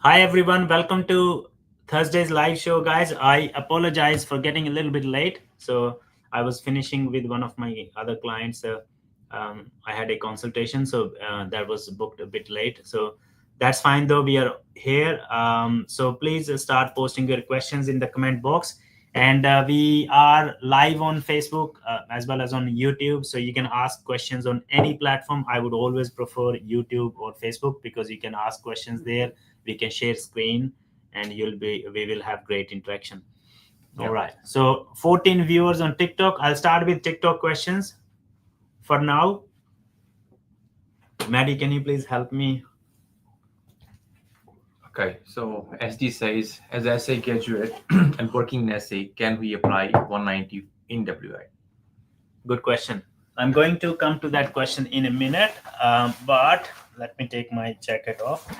Hi everyone, welcome to Thursday's live show, guys. I apologize for getting a little bit late. So I was finishing with one of my other clients. I had a consultation, so that was booked a bit late. So that's fine, though. We are here. So please start posting your questions in the comment box. And we are live on Facebook as well as on YouTube. So you can ask questions on any platform. I would always prefer YouTube or Facebook because you can ask questions there. We can share screen and we will have great interaction. All right, so 14 viewers on TikTok. I'll start with TikTok questions for now. Maddie, can you please help me? Okay, so SD says, as an SA graduate and working in SA, can we apply 190 in WI? Good question. I'm going to come to that question in a minute, but let me take my jacket off.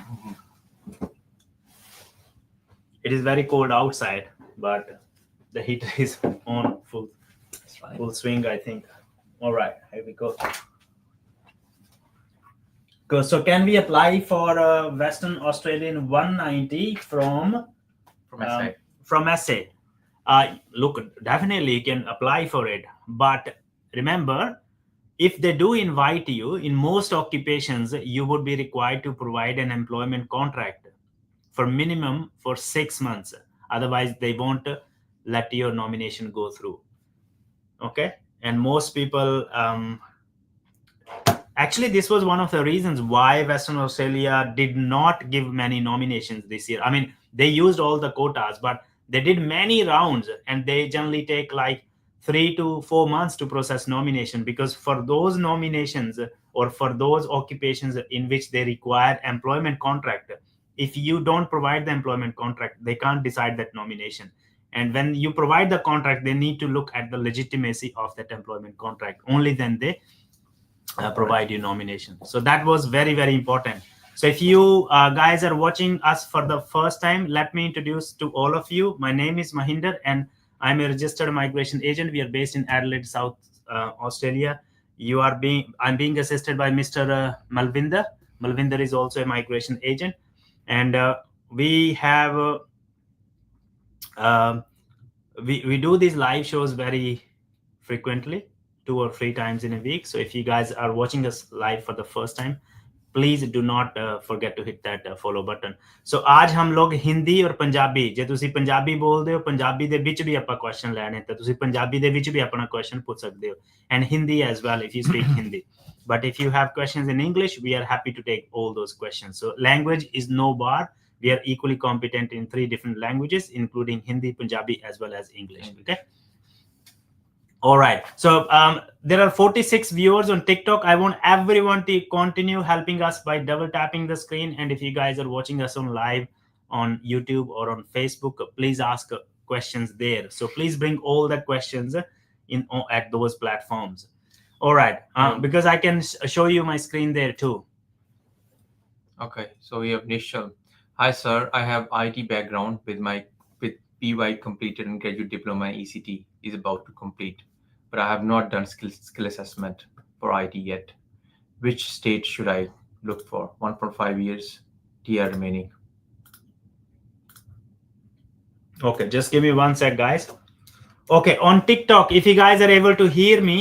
It is very cold outside, but the heater is on full swing, I think. All right, here we go. So can we apply for Western Australian 190 from SA? From SA? Look, definitely you can apply for it. But remember, if they do invite you, in most occupations, you would be required to provide an employment contract for minimum for 6 months. Otherwise, they won't let your nomination go through. Okay? And most people... Actually, this was one of the reasons why Western Australia did not give many nominations this year. I mean, they used all the quotas, but they did many rounds, and they generally take like 3 to 4 months to process nomination, because for those nominations or for those occupations in which they require employment contract, if you don't provide the employment contract, they can't decide that nomination. And when you provide the contract, they need to look at the legitimacy of that employment contract. Only then they provide you nomination. So that was very, very important. So if you guys are watching us for the first time, let me introduce to all of you. My name is Mahinder, and I'm a registered migration agent. We are based in Adelaide, South Australia. I'm being assisted by Mr. Malvinder. Malvinder is also a migration agent, and we have we do these live shows very frequently, 2 or 3 times in a week. So if you guys are watching us live for the first time, please do not forget to hit that follow button. So आज हम लोग हिंदी और पंजाबी, जे ਤੁਸੀਂ ਪੰਜਾਬੀ ਬੋਲਦੇ ਹੋ, ਪੰਜਾਬੀ ਦੇ ਵਿੱਚ ਵੀ ਆਪਾਂ ਕੁਐਸਚਨ ਲੈਣੇ, ਤਾਂ ਤੁਸੀਂ ਪੰਜਾਬੀ ਦੇ ਵਿੱਚ ਵੀ ਆਪਣਾ ਕੁਐਸਚਨ ਪੁੱਛ ਸਕਦੇ ਹੋ, and Hindi as well if you speak Hindi. But if you have questions in English, we are happy to take all those questions. So language is no bar. We are equally competent in 3 different languages, including Hindi, Punjabi, as well as English. Okay. All right. So there are 46 viewers on TikTok. I want everyone to continue helping us by double tapping the screen. And if you guys are watching us on live on YouTube or on Facebook, please ask questions there. So please bring all the questions at those platforms. All right. Because I can show you my screen there too. Okay. So we have Nishal. Hi, sir. I have IT background with PY completed and graduate diploma in ECT is about to complete, but I have not done skill assessment for IT yet. Which state should I look for? 1.5 years, TR remaining. Okay, just give me 1 sec, guys. Okay, on TikTok, if you guys are able to hear me,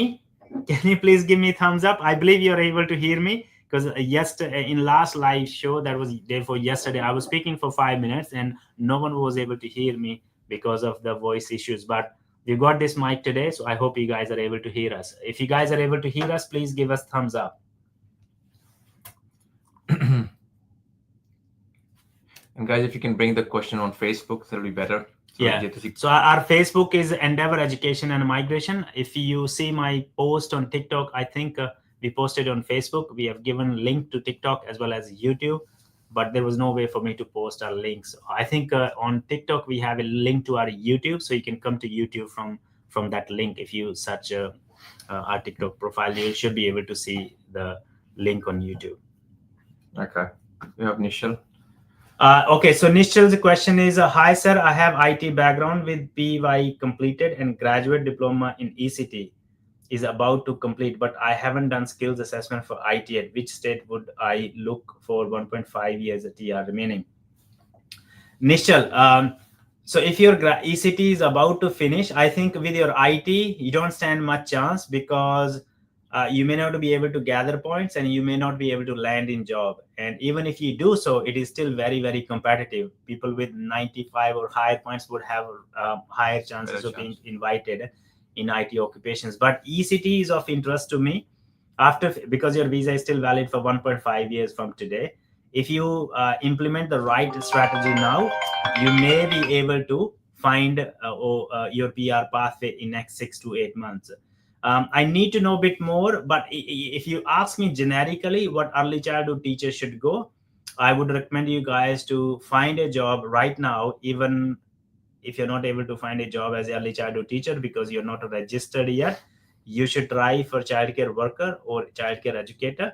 can you please give me a thumbs up? I believe you're able to hear me, because yesterday in last live show, that was day for yesterday, I was speaking for 5 minutes and no one was able to hear me because of the voice issues. But we got this mic today, so I hope you guys are able to hear us. If you guys are able to hear us, please give us thumbs up. And guys, if you can bring the question on Facebook, that'll be better. So our Facebook is Endeavour Education and Migration. If you see my post on TikTok, I think we posted on Facebook. We have given link to TikTok as well as YouTube, but there was no way for me to post our links. I think on TikTok we have a link to our YouTube, so you can come to YouTube from that link. If you search our TikTok profile, you should be able to see the link on YouTube. Okay, we have Nishal. Okay, so Nishal's question is, hi sir, I have IT background with PY completed and graduate diploma in ECT is about to complete, but I haven't done skills assessment for IT yet. Which state would I look for 1.5 years at TR remaining? Nishal, so if your ECT is about to finish, I think with your IT, you don't stand much chance because you may not be able to gather points and you may not be able to land in job. And even if you do so, it is still very, very competitive. People with 95 or higher points would have higher chances Better of being chance. invited in IT occupations. But ECT is of interest to me after, because your visa is still valid for 1.5 years from today. If you implement the right strategy now, you may be able to find your PR pathway in next 6 to 8 months. I need to know a bit more, but if you ask me generically what early childhood teachers should go, I would recommend you guys to find a job right now, even if you're not able to find a job as early childhood teacher because you're not registered yet. You should try for childcare worker or childcare educator.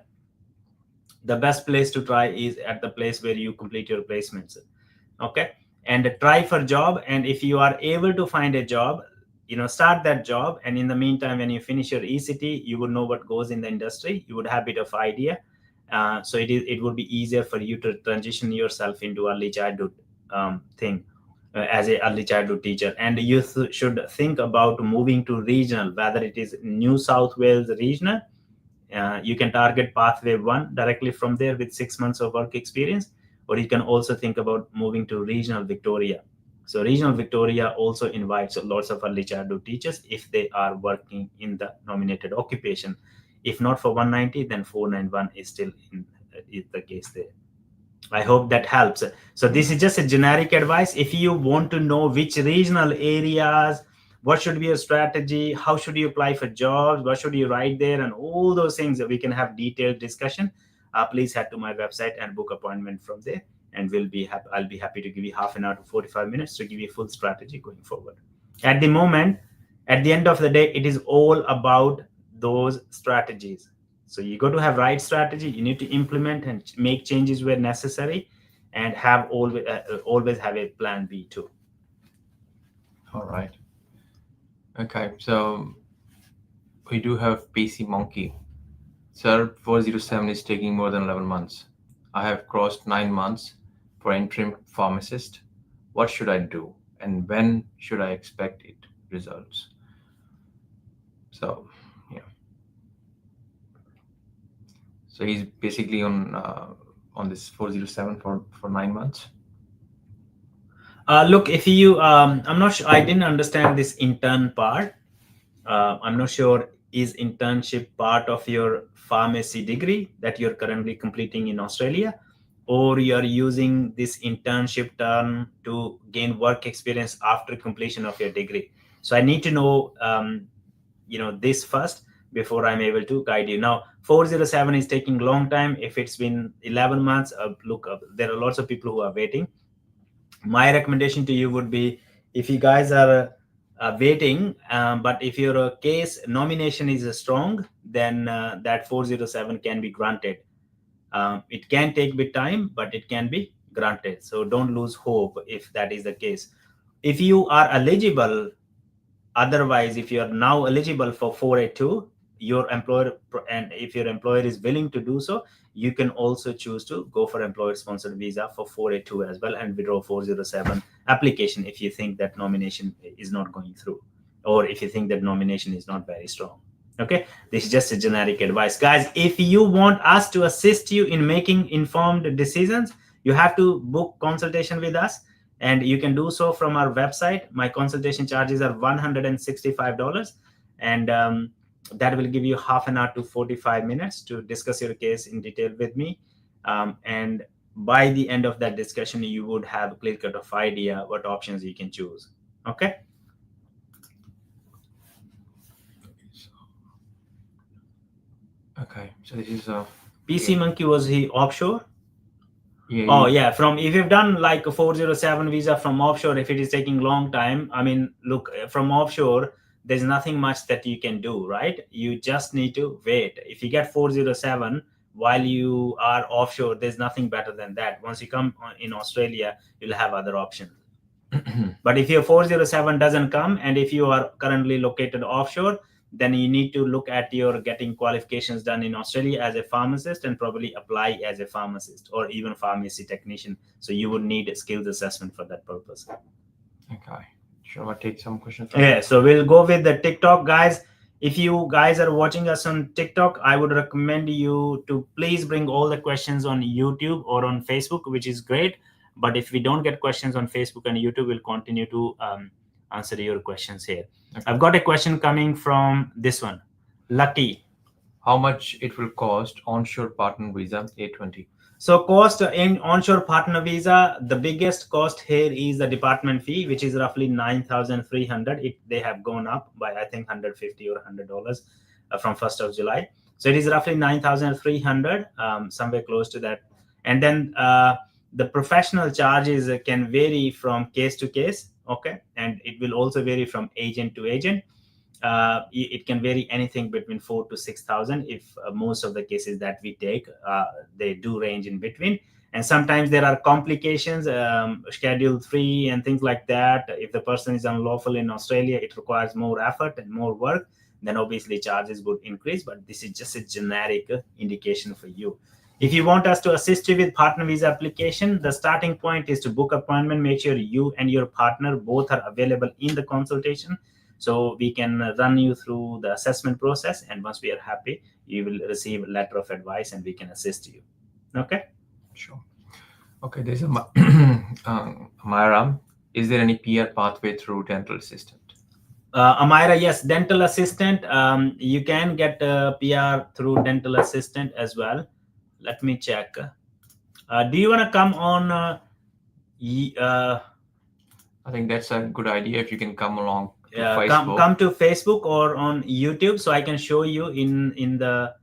The best place to try is at the place where you complete your placements. Okay, and try for job, and if you are able to find a job, start that job, and in the meantime when you finish your ECT, you would know what goes in the industry, you would have a bit of idea. So it would be easier for you to transition yourself into early childhood thing, as a early childhood teacher. And you should think about moving to regional, whether it is New South Wales regional. You can target pathway 1 directly from there with 6 months of work experience, or you can also think about moving to regional Victoria. So regional Victoria also invites lots of early childhood teachers if they are working in the nominated occupation. If not for 190, then 491 is still is the case there. I hope that helps. So this is just a generic advice. If you want to know which regional areas, what should be your strategy, how should you apply for jobs, what should you write there, and all those things that we can have detailed discussion, please head to my website and book appointment from there. And I'll be happy to give you half an hour to 45 minutes to give you full strategy going forward. At the moment, at the end of the day, it is all about those strategies. So you got to have right strategy. You need to implement and make changes where necessary, and have always have a plan B too. All right. Okay, so we do have PC Monkey. Sir, 407 is taking more than 11 months. I have crossed 9 months for interim pharmacist. What should I do? And when should I expect it results? So, yeah. So he's basically on this 407 for 9 months. Look, if you, I'm not sure. I didn't understand this intern part. I'm not sure, is internship part of your pharmacy degree that you're currently completing in Australia, or you're using this internship term to gain work experience after completion of your degree. So I need to know, this first before I'm able to guide you. Now 407 is taking long time. If it's been 11 months, look, there are lots of people who are waiting. My recommendation to you would be, if you guys are waiting, but if your case nomination is strong, then that 407 can be granted. It can take a bit time, but it can be granted. So don't lose hope if that is the case. If you are eligible, otherwise, if you are now eligible for 482, your employer, and if your employer is willing to do so, you can also choose to go for employer sponsored visa for 482 as well, and withdraw 407 application if you think that nomination is not going through, or if you think that nomination is not very strong. Okay, this is just a generic advice, guys. If you want us to assist you in making informed decisions, you have to book consultation with us, and you can do so from our website. My consultation charges are $165, and that will give you half an hour to 45 minutes to discuss your case in detail with me. And by the end of that discussion, you would have a clear cut of idea what options you can choose. Okay. Okay, so this is PC Monkey, was he offshore? yeah. Oh yeah, from, if you've done like a 407 visa from offshore, if it is taking long time, I mean, look, from offshore, there's nothing much that you can do, right? You just need to wait. If you get 407 while you are offshore, there's nothing better than that. Once you come in Australia, you'll have other options. But if your 407 doesn't come, and if you are currently located offshore, then you need to look at your getting qualifications done in Australia as a pharmacist and probably apply as a pharmacist or even pharmacy technician. So you would need a skills assessment for that purpose. Okay. Shall I take some questions? Yeah, so we'll go with the TikTok, guys. If you guys are watching us on TikTok, I would recommend you to please bring all the questions on YouTube or on Facebook, which is great. But if we don't get questions on Facebook and YouTube, we'll continue to answer your questions here. Okay. I've got a question coming from this one, Lucky. How much it will cost onshore partner visa A20? So cost in onshore partner visa, the biggest cost here is the department fee, which is roughly 9,300. They have gone up by, I think, $150 or $100 from 1st of July. So it is roughly 9,300, somewhere close to that. And then the professional charges can vary from case to case, okay? And it will also vary from agent to agent. It can vary anything between 4,000 to 6,000 if most of the cases that we take, they do range in between. And sometimes there are complications, Schedule 3 and things like that. If the person is unlawful in Australia, it requires more effort and more work, then obviously charges would increase. But this is just a generic indication for you. If you want us to assist you with partner visa application, the starting point is to book appointment, make sure you and your partner both are available in the consultation. So we can run you through the assessment process, and once we are happy, you will receive a letter of advice and we can assist you. Okay? Sure. Okay, there's a Amira. Is there any PR pathway through dental assistant? Amira, yes, dental assistant. You can get a PR through dental assistant as well. Let me check. Do you want to come on? I think that's a good idea if you can come along. Come to Facebook or on YouTube, so I can show you in the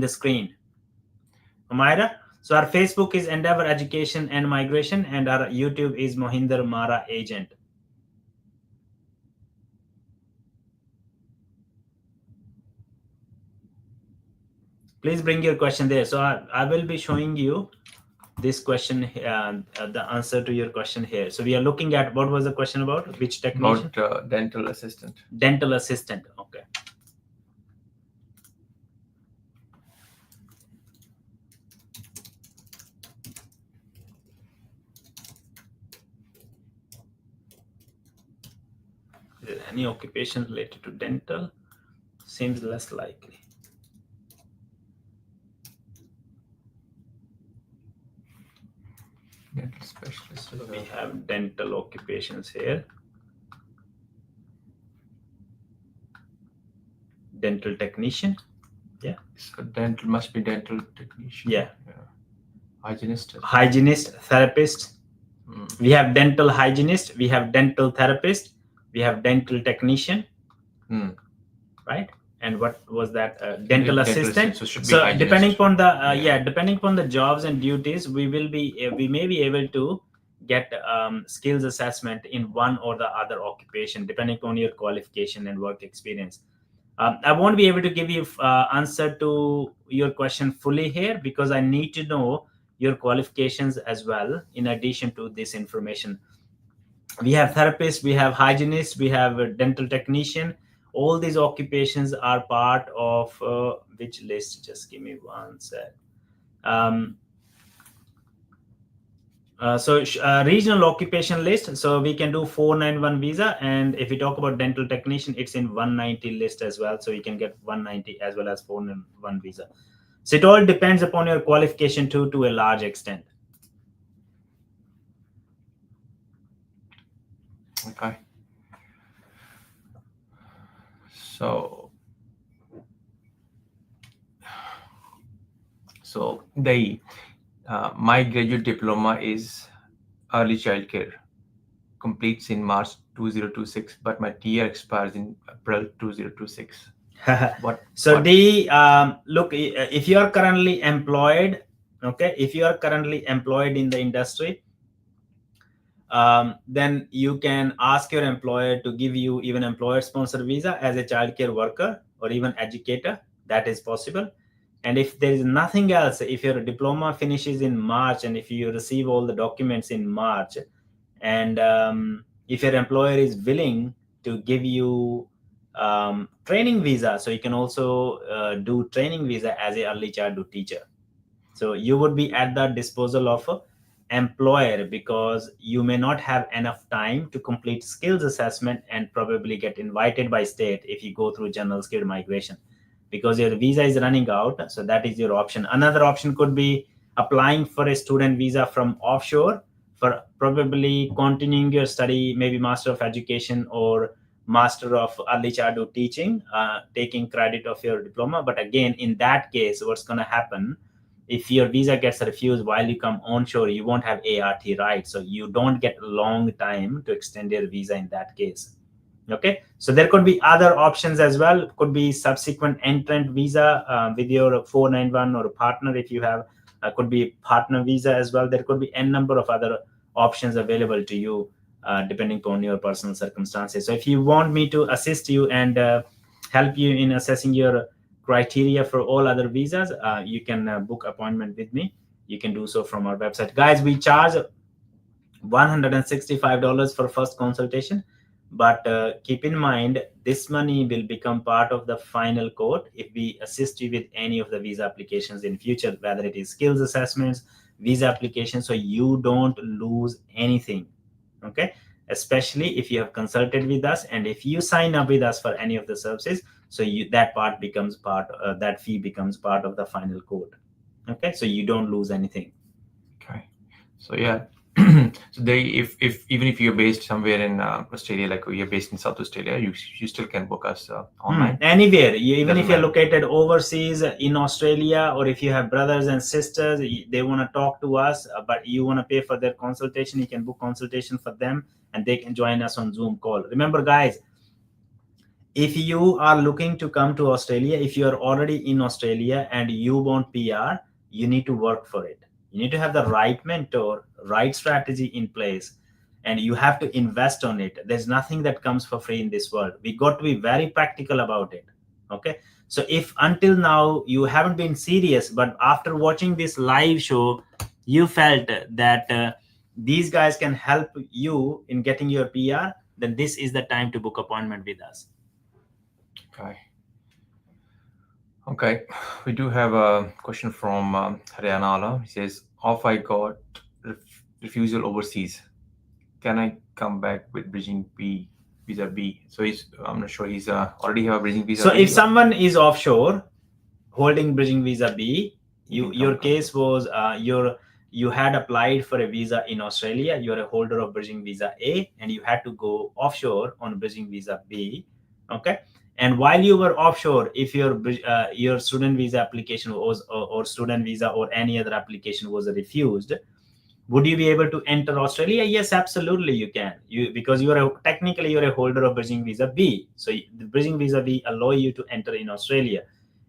screen. Amira, so our Facebook is Endeavour Education and Migration, and our YouTube is Mohinder Mara Agent. Please bring your question there. So I will be showing you this question, the answer to your question here. So we are looking at, what was the question about? Which technician? About dental assistant. Dental assistant. Okay. Is there any occupation related to dental? Seems less likely. Dental specialist. So we have dental occupations here. Dental technician. Yeah. So dental must be dental technician. Yeah. Hygienist. Hygienist, therapist. We have dental hygienist. We have dental therapist. We have dental technician. Right. And what was that? Dental assistant. So depending upon the depending upon the jobs and duties, we may be able to get skills assessment in one or the other occupation, depending upon your qualification and work experience. I won't be able to give you answer to your question fully here, because I need to know your qualifications as well. In addition to this information, we have therapists, we have hygienists, we have a dental technician. All these occupations are part of which list? Just give me one sec. Regional occupation list. So we can do 491 visa, and if we talk about dental technician, it's in 190 list as well. So you can get 190 as well as 491 visa. So it all depends upon your qualification too, to a large extent. Okay. So my graduate diploma is early childcare, completes in March 2026, but my TR expires in April 2026. Look, if you are currently employed, okay, if you are currently employed in the industry, then you can ask your employer to give you even employer sponsored visa as a childcare worker or even educator. That is possible. And if there is nothing else, if your diploma finishes in March and if you receive all the documents in March, and if your employer is willing to give you training visa. So you can also do training visa as a early childhood teacher. So you would be at the disposal of a employer because you may not have enough time to complete skills assessment and probably get invited by state if you go through general skilled migration because your visa is running out. So that is your option. Another option could be applying for a student visa from offshore for probably continuing your study, maybe master of education or master of early childhood teaching, taking credit of your diploma. But again, in that case, what's going to happen if your visa gets refused while you come onshore, you won't have ART rights, so you don't get a long time to extend your visa in that case. Okay, so there could be other options as well. Could be subsequent entrant visa with your 491 or a partner if you have. Could be partner visa as well. There could be n number of other options available to you depending on your personal circumstances. So if you want me to assist you and help you in assessing your criteria for all other visas, you can book appointment with me. You can do so from our website. Guys, we charge $165 for first consultation, but keep in mind this money will become part of the final quote if we assist you with any of the visa applications in future, whether it is skills assessments, visa applications, so you don't lose anything. Okay, especially if you have consulted with us and if you sign up with us for any of the services, so that part becomes part, that fee becomes part of the final quote. Okay, so you don't lose anything. Okay, so yeah. So they, if even if you're based somewhere in Australia, like you're based in South Australia, you still can book us online. Anywhere, even Doesn't if you're matter. located overseas in Australia, or if you have brothers and sisters, they want to talk to us, but you want to pay for their consultation, you can book consultation for them and they can join us on Zoom call. Remember, guys, if you are looking to come to Australia, if you are already in Australia and you want PR, you need to work for it. You need to have the right mentor, right strategy in place, and you have to invest on it. There's nothing that comes for free in this world. We got to be very practical about it. Okay. So if until now you haven't been serious, but after watching this live show, you felt that these guys can help you in getting your PR, then this is the time to book appointment with us. Okay. Okay, we do have a question from Haryana. He says, "Off I got refusal overseas. Can I come back with bridging B visa B?" So I'm not sure he's already have a bridging visa. So B, if someone is offshore holding bridging visa B, your case was you had applied for a visa in Australia, you're a holder of bridging visa A, and you had to go offshore on bridging visa B. Okay, and while you were offshore, if your student visa application was or student visa or any other application was refused, would you be able to enter Australia? Yes, absolutely you can. Because technically you're a holder of bridging visa B, so the bridging visa B allow you to enter in Australia,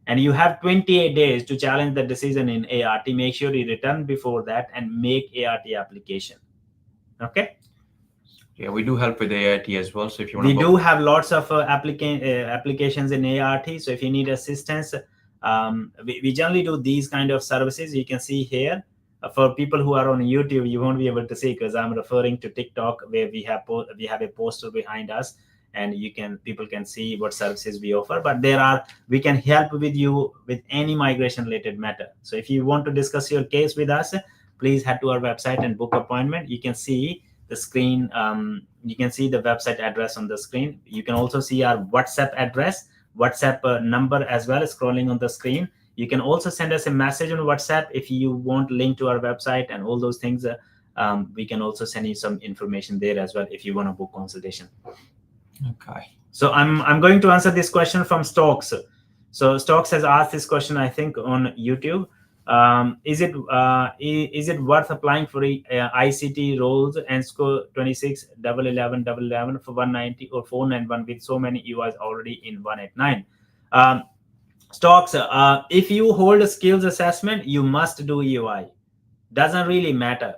and you have 28 days to challenge the decision in ART. Make sure you return before that and make ART application. Okay. Yeah, we do help with AIT as well. So if you want, we do have lots of applications in ART. So if you need assistance, we generally do these kind of services. You can see here. For people who are on YouTube, you won't be able to see because I'm referring to TikTok, where we have a poster behind us, and people can see what services we offer. But we can help with you with any migration related matter. So if you want to discuss your case with us, please head to our website and book appointment. You can see the screen. You can see the website address on the screen. You can also see our WhatsApp address, WhatsApp number as well, scrolling on the screen. You can also send us a message on WhatsApp if you want link to our website and all those things. We can also send you some information there as well if you want to book consultation. Okay. So I'm going to answer this question from Stokes. So Stokes has asked this question, I think, on YouTube. Is it worth applying for ICT roles and score 26 11 for 190 or 491 with so many EYs already in 189? Stocks, if you hold a skills assessment, you must do EY. Doesn't really matter.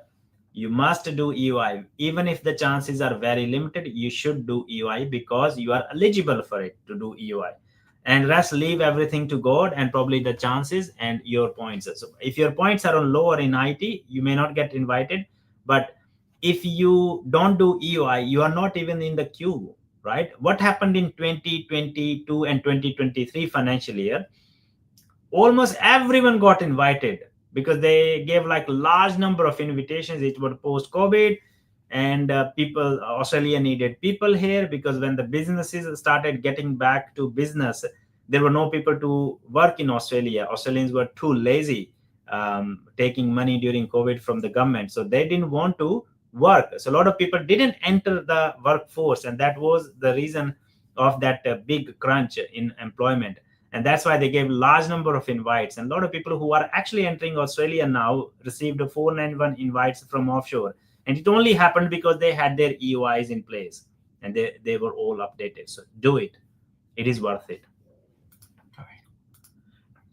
You must do EY. Even if the chances are very limited, you should do EY because you are eligible for it to do EY. And rest, leave everything to God and probably the chances and your points. So if your points are on lower in IT, you may not get invited. But if you don't do EY, you are not even in the queue. right? What happened in 2022 and 2023 financial year? Almost everyone got invited because they gave like large number of invitations. It was post COVID, and people, Australia needed people here, because when the businesses started getting back to business, there were no people to work in Australia. Australians were too lazy, taking money during COVID from the government, so they didn't want to work. So a lot of people didn't enter the workforce, and that was the reason of that big crunch in employment. And that's why they gave large number of invites, and a lot of people who are actually entering Australia now received 491 invites from offshore. And it only happened because they had their EOIs in place, and they were all updated. So do it. It is worth it.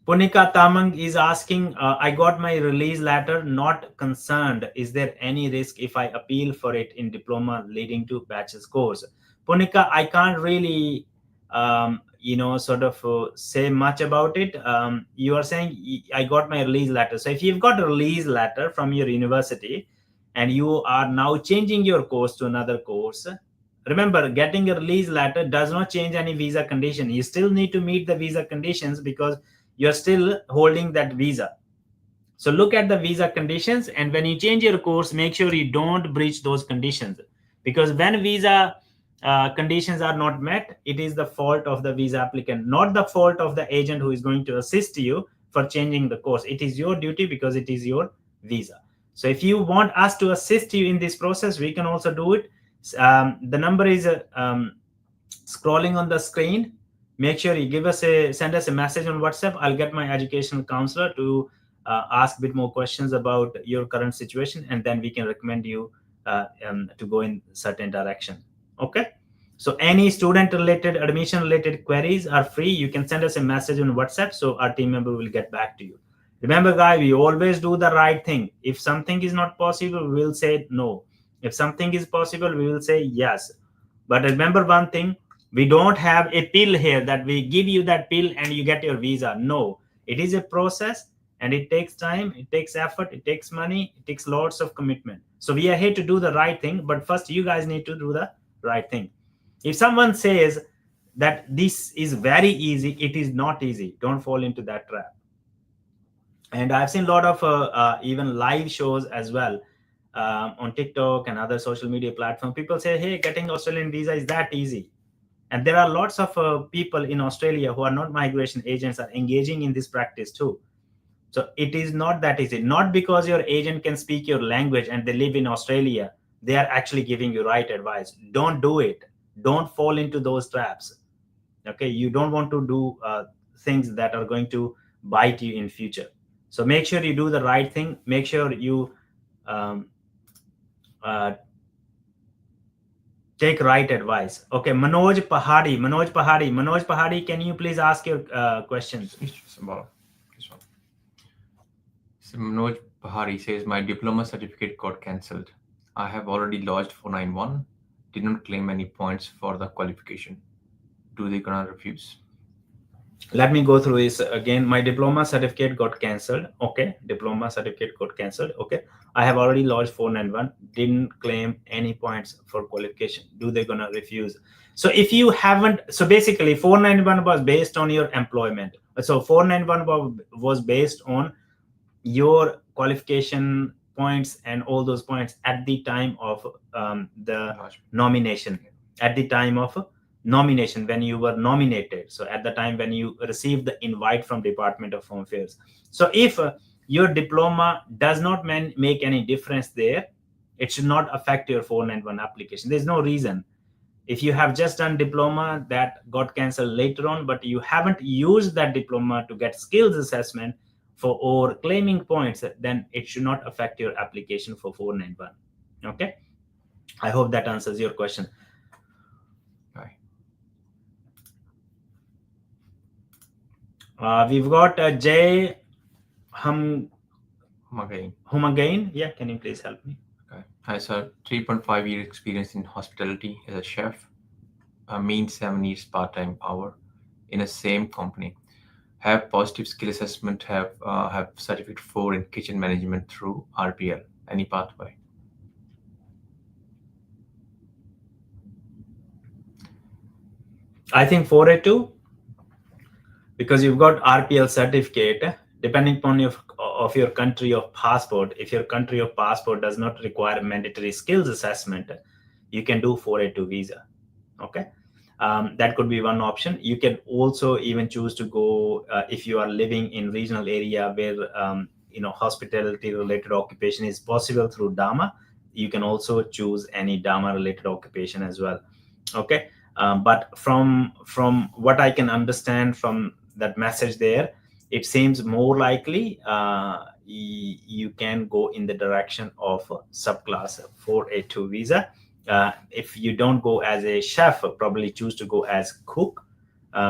Punika Tamang is asking, I got my release letter, not concerned. Is there any risk if I appeal for it in diploma leading to bachelor's course? Punika, I can't really, sort of say much about it. You are saying, I got my release letter. So if you've got a release letter from your university and you are now changing your course to another course, remember, getting a release letter does not change any visa condition. You still need to meet the visa conditions because you're still holding that visa. So look at the visa conditions, and when you change your course, make sure you don't breach those conditions, because when visa conditions are not met, it is the fault of the visa applicant, not the fault of the agent who is going to assist you for changing the course. It is your duty because it is your visa. So if you want us to assist you in this process, we can also do it. The number is scrolling on the screen. Make sure you send us a message on WhatsApp. I'll get my educational counselor to ask a bit more questions about your current situation, and then we can recommend you to go in certain direction. Okay. So any student related, admission related queries are free. You can send us a message on WhatsApp, so our team member will get back to you. Remember, guys, we always do the right thing. If something is not possible, we will say no. If something is possible, we will say yes. But remember one thing, we don't have a pill here that we give you that pill and you get your visa. No, it is a process, and it takes time, it takes effort, it takes money, it takes lots of commitment. So we are here to do the right thing, but first you guys need to do the right thing. If someone says that this is very easy, it is not easy. Don't fall into that trap. And I've seen a lot of even live shows as well on TikTok and other social media platforms. People say, hey, getting Australian visa is that easy. And there are lots of people in Australia who are not migration agents are engaging in this practice too. So it is not that easy. Not because your agent can speak your language and they live in Australia, they are actually giving you right advice. Don't do it. Don't fall into those traps. Okay, you don't want to do things that are going to bite you in future. So make sure you do the right thing. Make sure you take right advice. Okay, Manoj Pahadi, can you please ask your questions? So Manoj Pahari says, my diploma certificate got cancelled. I have already lodged 491, did not claim any points for the qualification. Do they gonna refuse? Let me go through this again. My diploma certificate got cancelled. Okay, diploma certificate got cancelled. Okay, I have already lodged 491, didn't claim any points for qualification. Do they gonna refuse? So if you haven't, so basically 491 was based on your employment. So 491 was based on your qualification points and all those points at the time of the nomination. At the time of nomination, when you were nominated, so at the time when you received the invite from Department of Home Affairs. So if your diploma does not make any difference there, it should not affect your 491 application. There's no reason. If you have just done diploma that got cancelled later on, but you haven't used that diploma to get skills assessment for or claiming points, then it should not affect your application for 491. Okay, I hope that answers your question. We've got Jay Humagain. Yeah, can you please help me? Okay. Hi, sir. 3.5 years experience in hospitality as a chef. Mean 7 years part-time hour in the same company. Have positive skill assessment. Have certificate 4 in kitchen management through RPL. Any pathway? I think 482, because you've got RPL certificate, depending upon of your country of passport. If your country of passport does not require mandatory skills assessment, you can do 482 visa. Okay. That could be one option. You can also even choose to go, if you are living in regional area where hospitality related occupation is possible through DAMA, you can also choose any DAMA related occupation as well. Okay. But from what I can understand from that message there, it seems more likely you can go in the direction of subclass 482 visa. If you don't go as a chef, probably choose to go as cook,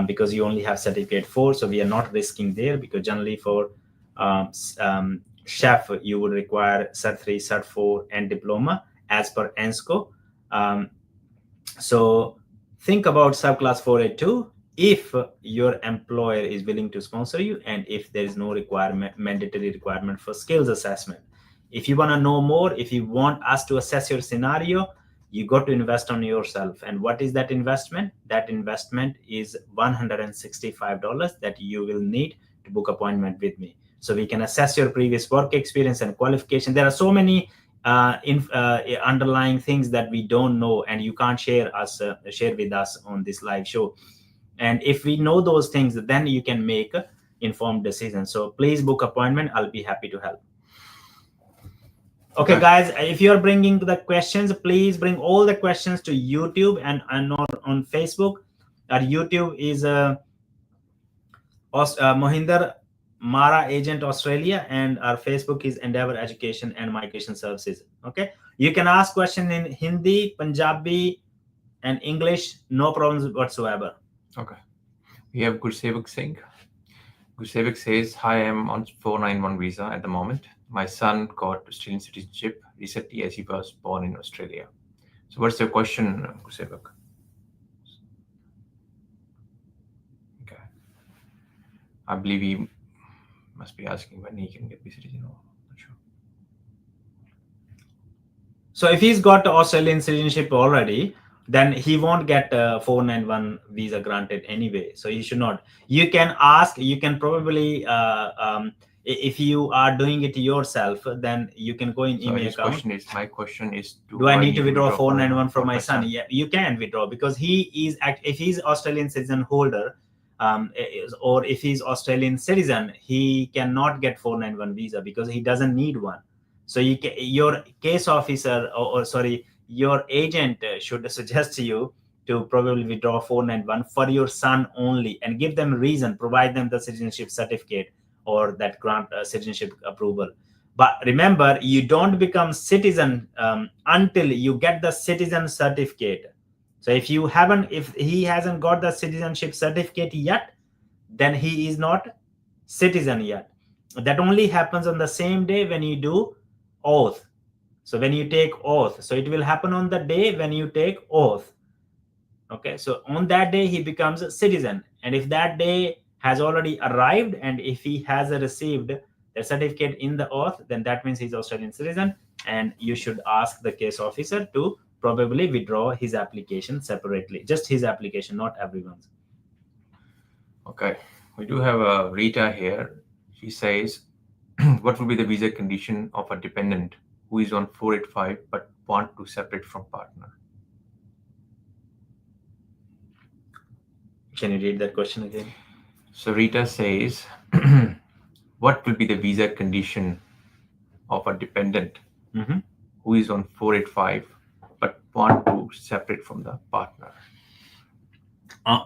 because you only have certificate 4, so we are not risking there, because generally for chef you would require cert 3, cert 4 and diploma as per ENSCO. So think about subclass 482 if your employer is willing to sponsor you, and if there is no mandatory requirement for skills assessment. If you want to know more, if you want us to assess your scenario, you got to invest on yourself. And what is that investment? That investment is $165 that you will need to book appointment with me, so we can assess your previous work experience and qualification. There are so many underlying things that we don't know, and you can't share with us on this live show. And if we know those things, then you can make informed decisions. So please book appointment. I'll be happy to help. Okay, guys, if you're bringing the questions, please bring all the questions to YouTube and not on Facebook. Our YouTube is Mohinder Mara Agent Australia, and our Facebook is Endeavour Education and Migration Services. Okay, you can ask questions in Hindi, Punjabi, and English, no problems whatsoever. Okay, we have Gursevak Singh. Gursevak says, "Hi, I am on 491 visa at the moment. My son got Australian citizenship recently as he was born in Australia. So, what's your question, Gursevak?" Okay, I believe he must be asking when he can get the citizen. Not sure. So if he's got Australian citizenship already, then he won't get 491 visa granted anyway. So you should not. You can ask. You can probably, if you are doing it yourself, then you can go in email account. My question is, do I need to withdraw 491 from my son? Yeah, you can withdraw, because he is, if he's Australian citizen holder, or if he's Australian citizen, he cannot get 491 visa because he doesn't need one. So your case officer, or sorry, your agent should suggest to you to probably withdraw 491 for your son only, and give them reason, provide them the citizenship certificate or that grant citizenship approval. But remember, you don't become citizen until you get the citizen certificate. So if he hasn't got the citizenship certificate yet, then he is not citizen yet. That only happens on the same day when you do oath. So when you take oath, so it will happen on the day when you take oath. Okay, so on that day he becomes a citizen, and if that day has already arrived, and if he has received the certificate in the oath, then that means he's Australian citizen, and you should ask the case officer to probably withdraw his application separately, just his application, not everyone's. Okay, we do have Rita here. She says, what would be the visa condition of a dependent who is on 485 but want to separate from partner? Can you read that question again? So Rita says, what will be the visa condition of a dependent who is on 485 but want to separate from the partner?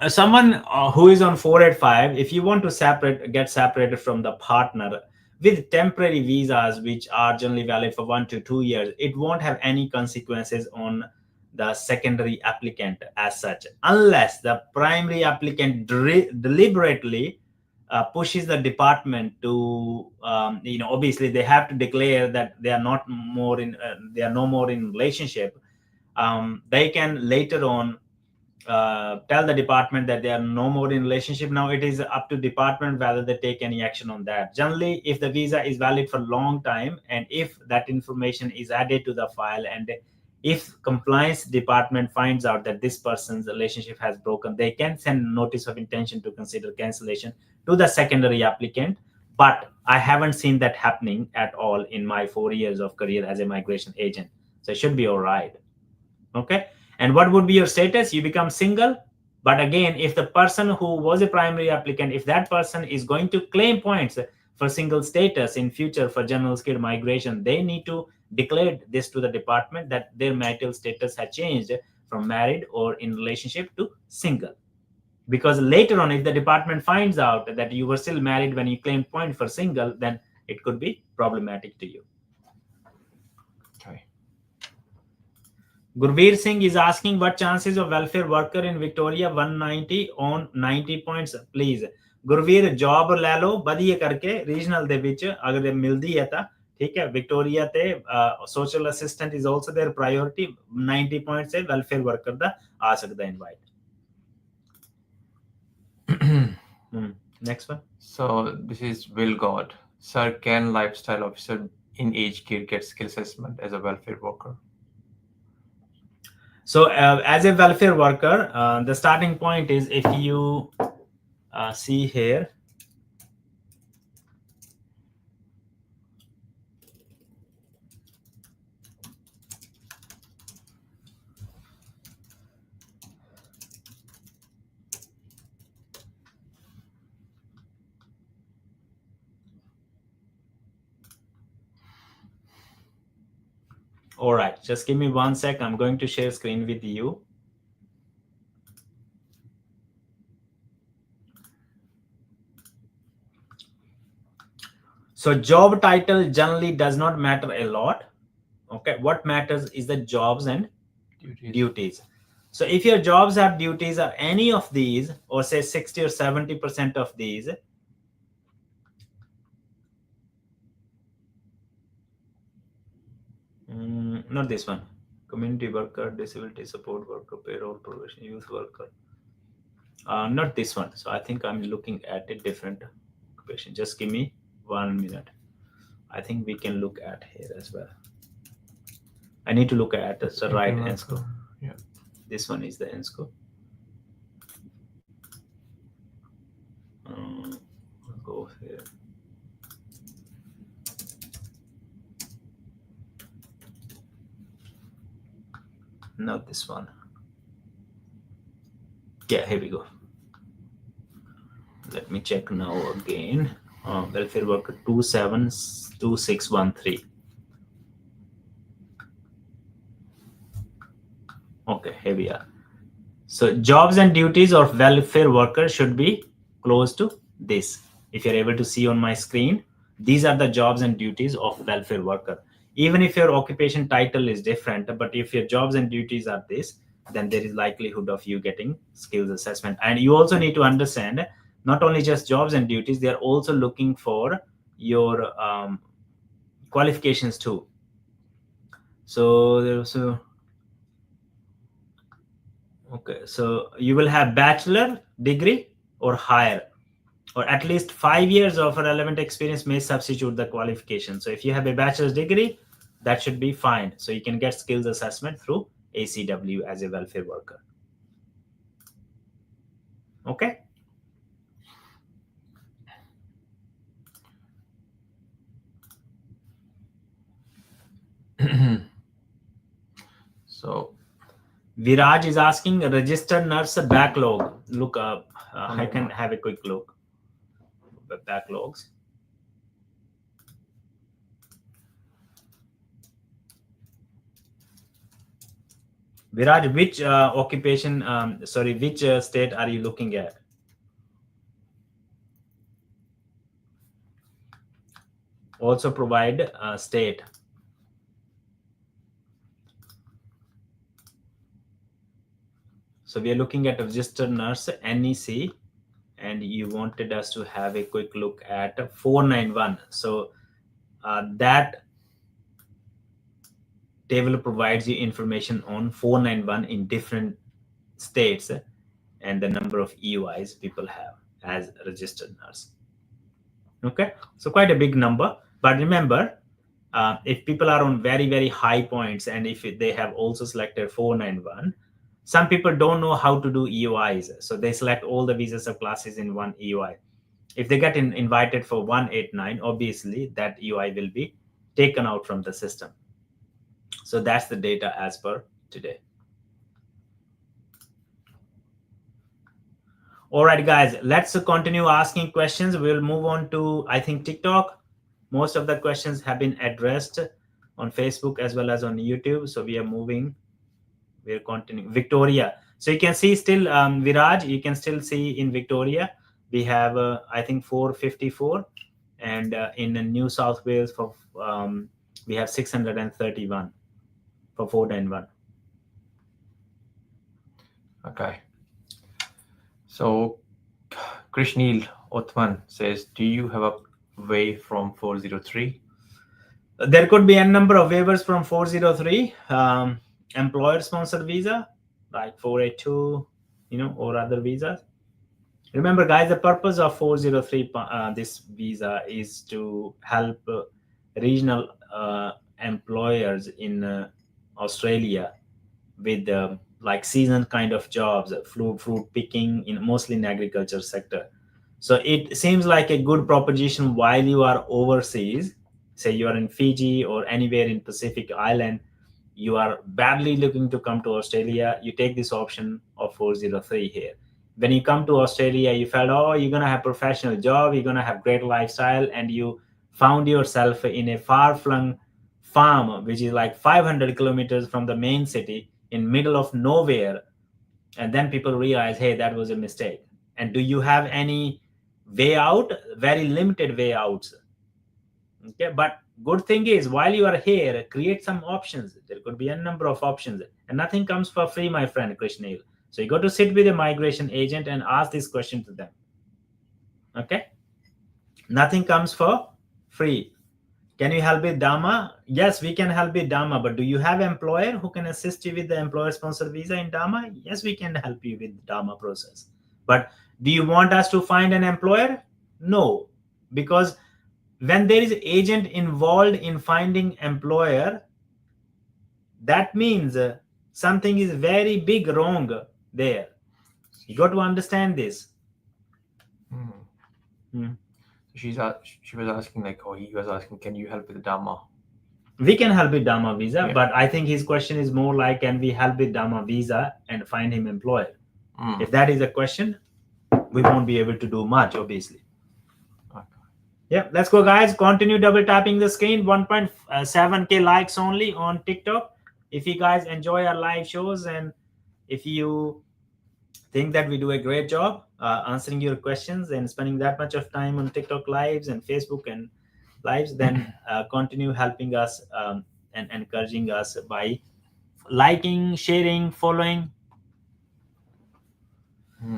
Someone who is on 485, if you want to get separated from the partner with temporary visas, which are generally valid for 1 to 2 years, it won't have any consequences on the secondary applicant as such, unless the primary applicant deliberately pushes the department to, obviously they have to declare that they are no more in relationship. They can later on tell the department that they are no more in relationship. Now it is up to department whether they take any action on that. Generally, if the visa is valid for a long time, and if that information is added to the file, and If compliance department finds out that this person's relationship has broken, they can send notice of intention to consider cancellation to the secondary applicant. But I haven't seen that happening at all in my 4 years of career as a migration agent. So it should be all right. Okay. And what would be your status? You become single. But again, if the person who was a primary applicant, if that person is going to claim points for single status in future for general skilled migration, they need to declare this to the department that their marital status has changed from married or in relationship to single. Because later on, if the department finds out that you were still married when you claimed point for single, then it could be problematic to you. Okay. Gurveer Singh is asking what chances of welfare worker in Victoria 190 on 90 points, please. Gurveer job ਲੈ ਲਓ ਵਧੀਆ ਕਰਕੇ regional ਦੇ ਵਿੱਚ ਅਗਰ ਮਿਲਦੀ ਹੈ ਤਾਂ ਠੀਕ ਹੈ ਵਿਕਟੋਰੀਆ ਤੇ social assistant is also there priority 90 points ਹੈ ਵੈਲਫੇਅਰ ਵਰਕਰ ਦਾ ਆ ਸਕਦਾ invite next one. So this is Will God. Sir, can lifestyle officer in aged care get skill assessment as a welfare worker? So as a welfare worker, the starting point is if you see here, all right, just give me 1 sec. I'm going to share screen with you. So job title generally does not matter a lot. Okay, what matters is the jobs and duties. So if your jobs have duties are any of these, or say 60 or 70% of these, not this one, community worker, disability support worker, payroll provision, youth worker, not this one. So I think I'm looking at a different occupation. Just give me 1 minute. I think we can look at here as well. I need to look at the right ENSCO. Yeah. This one is the ENSCO. Go here. Not this one. Yeah, here we go. Let me check now again. Welfare worker 272613. Okay, here we are. So jobs and duties of welfare worker should be close to this. If you're able to see on my screen, these are the jobs and duties of welfare worker. Even if your occupation title is different, but if your jobs and duties are this, then there is likelihood of you getting skills assessment. And you also need to understand not only just jobs and duties, they are also looking for your qualifications too. So okay, so you will have bachelor degree or higher, or at least 5 years of relevant experience may substitute the qualification. So if you have a bachelor's degree, that should be fine. So you can get skills assessment through ACW as a welfare worker. Okay. So Viraj is asking registered nurse backlog. Look up. I can have a quick look. The backlogs. Viraj, which occupation? Which state are you looking at? Also provide state. So we are looking at a registered nurse NEC, and you wanted us to have a quick look at 491. So that table provides you information on 491 in different states and the number of EUIs people have as a registered nurse. Okay, so quite a big number. But remember, If people are on very, very high points, and if they have also selected 491, some people don't know how to do EOIs. So they select all the visa subclasses in one EOI. If they get invited for 189, obviously that EOI will be taken out from the system. So that's the data as per today. All right, guys, let's continue asking questions. We'll move on to, I think, TikTok. Most of the questions have been addressed on Facebook as well as on YouTube. So we are moving. We're continuing. Victoria. So you can see still, Viraj, you can still see in Victoria, we have, I think, 454. And in New South Wales, for we have 631 for 491. Okay. So Krishnil Othman says, do you have a way from 403? There could be a number of waivers from 403, employer sponsored visa, like 482, or other visas. Remember, guys, the purpose of 403, this visa, is to help regional employers in Australia with like season kind of jobs, fruit picking, mostly in agriculture sector. So it seems like a good proposition while you are overseas. Say you are in Fiji or anywhere in Pacific Island, you are badly looking to come to Australia, you take this option of 403 here. When you come to Australia, you felt, oh, you're going to have professional job, you're going to have great lifestyle, and you found yourself in a far-flung farm, which is like 500 kilometers from the main city, in middle of nowhere. And then people realize, hey, that was a mistake. And do you have any way out? Very limited way outs. Okay, but good thing is, while you are here, create some options. There could be a number of options, and nothing comes for free, my friend Krishnil. So you got to sit with a migration agent and ask this question to them. Okay, nothing comes for free. Can you help with DAMA? Yes, we can help with DAMA, but do you have employer who can assist you with the employer sponsored visa in DAMA? Yes, we can help you with DAMA process. But do you want us to find an employer? No, because when there is agent involved in finding employer, that means something is very big wrong there. You got to understand this. She was asking, like, or he was asking, can you help with DAMA? We can help with DAMA visa, but I think his question is more like, can we help with DAMA visa and find him employer? If that is a question, we won't be able to do much, obviously. Yeah, let's go, guys. Continue double tapping the screen. 1.7K likes only on TikTok. If you guys enjoy our live shows, and if you think that we do a great job answering your questions and spending that much of time on TikTok lives and Facebook and lives, then continue helping us and encouraging us by liking, sharing, following.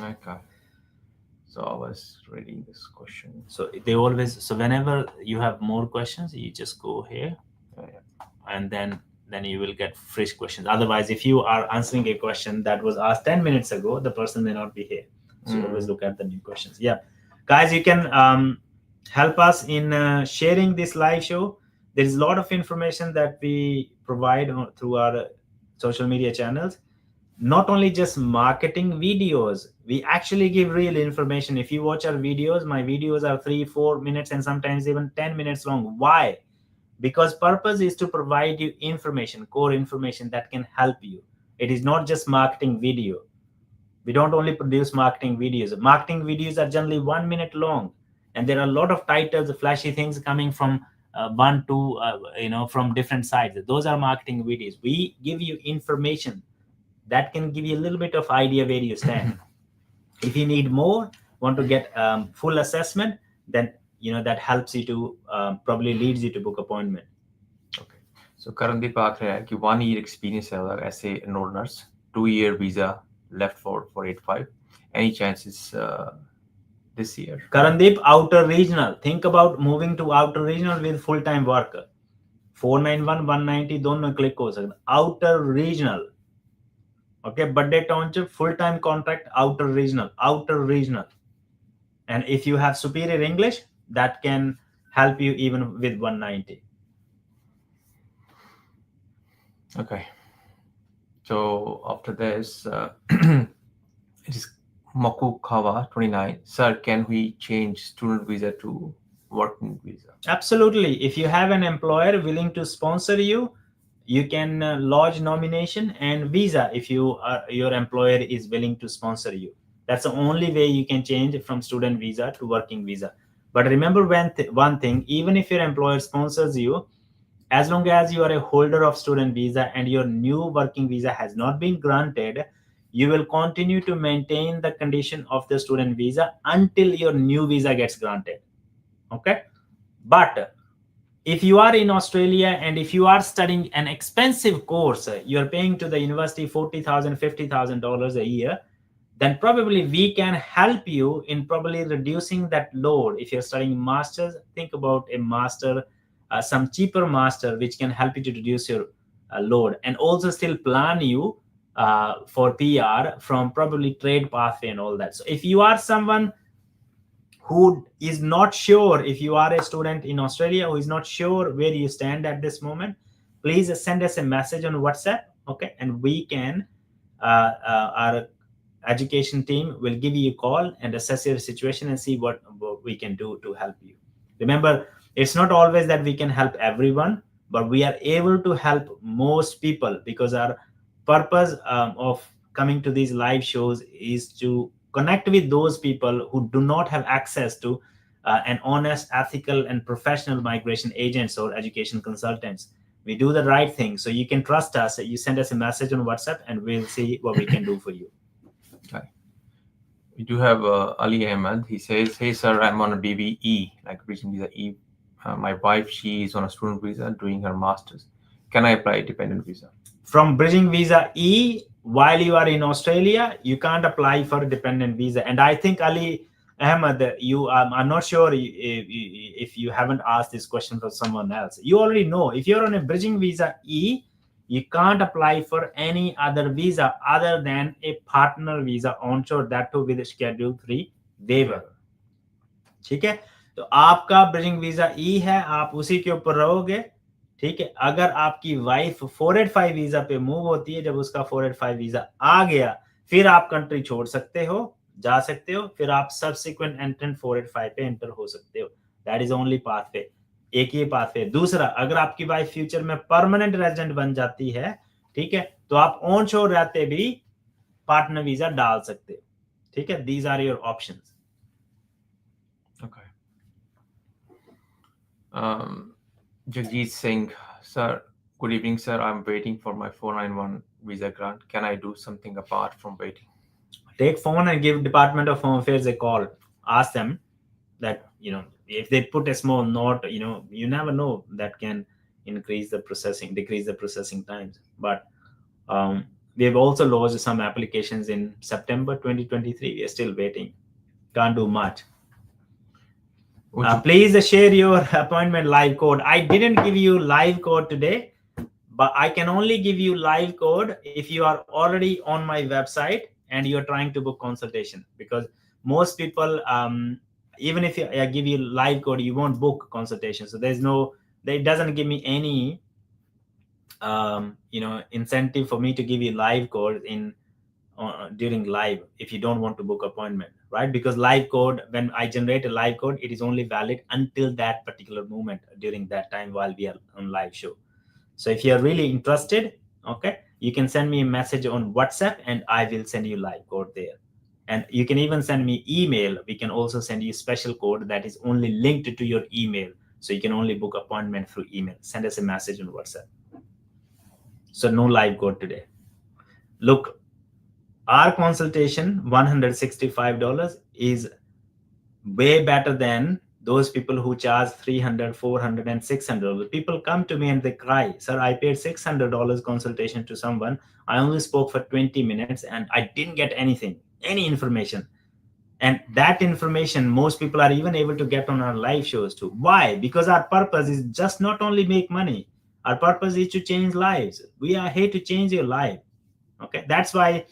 Okay. So I was reading this question. So whenever you have more questions, you just go here, and then you will get fresh questions. Otherwise, if you are answering a question that was asked 10 minutes ago, the person may not be here. So always look at the new questions. Yeah, guys, you can help us in sharing this live show. There is a lot of information that we provide through our social media channels. Not only just marketing videos, we actually give real information. If you watch our videos, my videos are 3-4 minutes and sometimes even 10 minutes long. Why? Because purpose is to provide you information, core information that can help you. It is not just marketing video. We don't only produce marketing videos. Marketing videos are generally 1 minute long, and there are a lot of titles, flashy things coming from from different sides. Those are marketing videos. We give you information that can give you a little bit of idea where you stand. If you need more, want to get full assessment, then that helps you to probably leads you to book appointment. Okay. So Karandeep Akhre ki 1 year experience as a enrolled nurse, 2-year visa left for 485. Any chances this year? Karandeep, outer regional. Think about moving to outer regional with full-time work. 491, 190 दोनों click हो सकता. Outer regional. Okay, Budday Township, full-time contract, outer regional. And if you have superior English, that can help you even with 190. Okay. So after this, it is Makukawa 29. Sir, can we change student visa to working visa? Absolutely. If you have an employer willing to sponsor you, you can lodge nomination and visa if your employer is willing to sponsor you. That's the only way you can change from student visa to working visa. But remember one thing, even if your employer sponsors you, as long as you are a holder of student visa and your new working visa has not been granted, you will continue to maintain the condition of the student visa until your new visa gets granted. Okay. But if you are in Australia and if you are studying an expensive course, you're paying to the university $40,000, $50,000 a year, then probably we can help you in probably reducing that load. If you're studying masters, think about a master, some cheaper master which can help you to reduce your load and also still plan you for PR from probably trade pathway and all that. So if you are someone who is not sure, if you are a student in Australia who is not sure where you stand at this moment, please send us a message on WhatsApp, okay? And we can, our education team will give you a call and assess your situation and see what we can do to help you. Remember, it's not always that we can help everyone, but we are able to help most people because our purpose of coming to these live shows is to connect with those people who do not have access to an honest, ethical, and professional migration agents or education consultants. We do the right thing, so you can trust us. You send us a message on WhatsApp, and we'll see what we can do for you. Okay. We do have Ali Ahmed. He says, "Hey sir, I'm on a BBE, like bridging visa E. My wife, she is on a student visa doing her masters. Can I apply a dependent visa?" From bridging visa E, while you are in Australia, you can't apply for a dependent visa. And I think Ali Ahmed, I'm not sure if you haven't asked this question for someone else. You already know if you're on a bridging visa E, you can't apply for any other visa other than a partner visa onshore, that too with schedule 3 waiver. ठीक है, तो आपका bridging visa ई है, आप उसी के ऊपर रहोगे। ठीक है, अगर आपकी वाइफ 485 वीजा पे मूव होती है, जब उसका 485 वीजा आ गया, फिर आप कंट्री छोड़ सकते हो, जा सकते हो, फिर आप सब्सिक्वेंट एंट्रेंट 485 पे एंटर हो सकते हो। दैट इज ओनली पाथवे, एक ही पाथवे। दूसरा, अगर आपकी वाइफ फ्यूचर में परमानेंट रेजिडेंट बन जाती है, ठीक है, तो आप ऑन शोर रहते भी पार्टनर वीजा डाल सकते हो। ठीक है, these are your options. Okay. Jagjit Singh, sir, good evening, sir. I'm waiting for my 491 visa grant. Can I do something apart from waiting? Take phone and give Department of Home Affairs a call. Ask them that, if they put a small note, you never know, that can decrease the processing times. But we've also lodged some applications in September 2023. We are still waiting. Can't do much. Please share your appointment live code. I didn't give you live code today, but I can only give you live code if you are already on my website and you're trying to book consultation, because most people, even if I give you live code, you won't book consultation. So it doesn't give me any incentive for me to give you live code during live if you don't want to book appointment, right? Because live code, when I generate a live code, it is only valid until that particular moment during that time while we are on live show. So if you're really interested, okay, you can send me a message on WhatsApp and I will send you live code there. And you can even send me email. We can also send you special code that is only linked to your email, so you can only book appointment through email. Send us a message on WhatsApp. So no live code today. Look, our consultation, $165, is way better than those people who charge $300, $400, and $600. People come to me and they cry, "Sir, I paid $600 consultation to someone. I only spoke for 20 minutes and I didn't get anything, any information." And that information, most people are even able to get on our live shows too. Why? Because our purpose is just not only make money. Our purpose is to change lives. We are here to change your life. Okay, that's why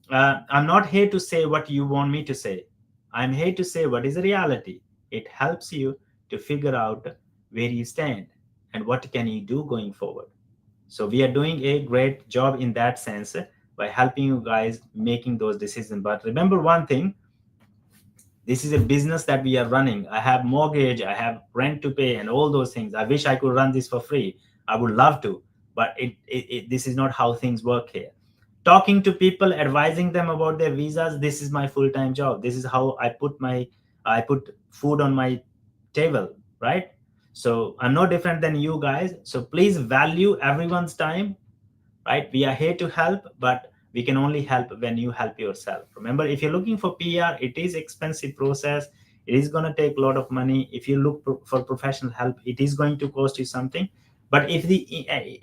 I'm not here to say what you want me to say. I'm here to say what is the reality. It helps you to figure out where you stand and what can you do going forward. So we are doing a great job in that sense by helping you guys making those decisions. But remember one thing, this is a business that we are running. I have mortgage, I have rent to pay, and all those things. I wish I could run this for free. I would love to, but this is not how things work here. Talking to people, advising them about their visas, this is my full-time job. This is how I put food on my table, right? So I'm no different than you guys. So please value everyone's time, right? We are here to help, but we can only help when you help yourself. Remember, if you're looking for PR, it is expensive process. It is going to take a lot of money. If you look for professional help, it is going to cost you something. But if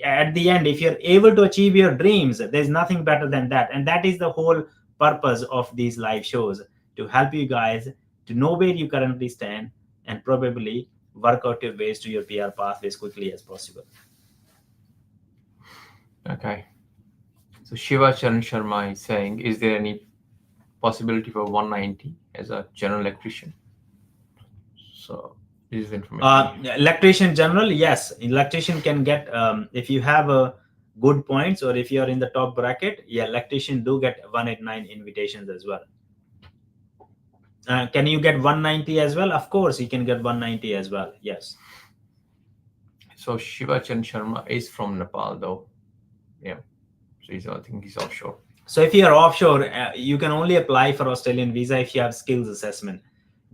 at the end, if you're able to achieve your dreams, there's nothing better than that. And that is the whole purpose of these live shows, to help you guys to know where you currently stand and probably work out your ways to your PR path as quickly as possible. Okay. So Shiva Charan Sharma is saying, is there any possibility for 190 as a general electrician? So this is information. Electrician general, yes, electrician can get if you have a good points, or if you are in the top bracket, yeah, electrician do get 189 invitations as well. Can you get 190 as well? Of course you can get 190 as well, yes. So Shiva Charan Sharma is from Nepal though. Yeah. So I think he's offshore. So if you are offshore, you can only apply for Australian visa if you have skills assessment.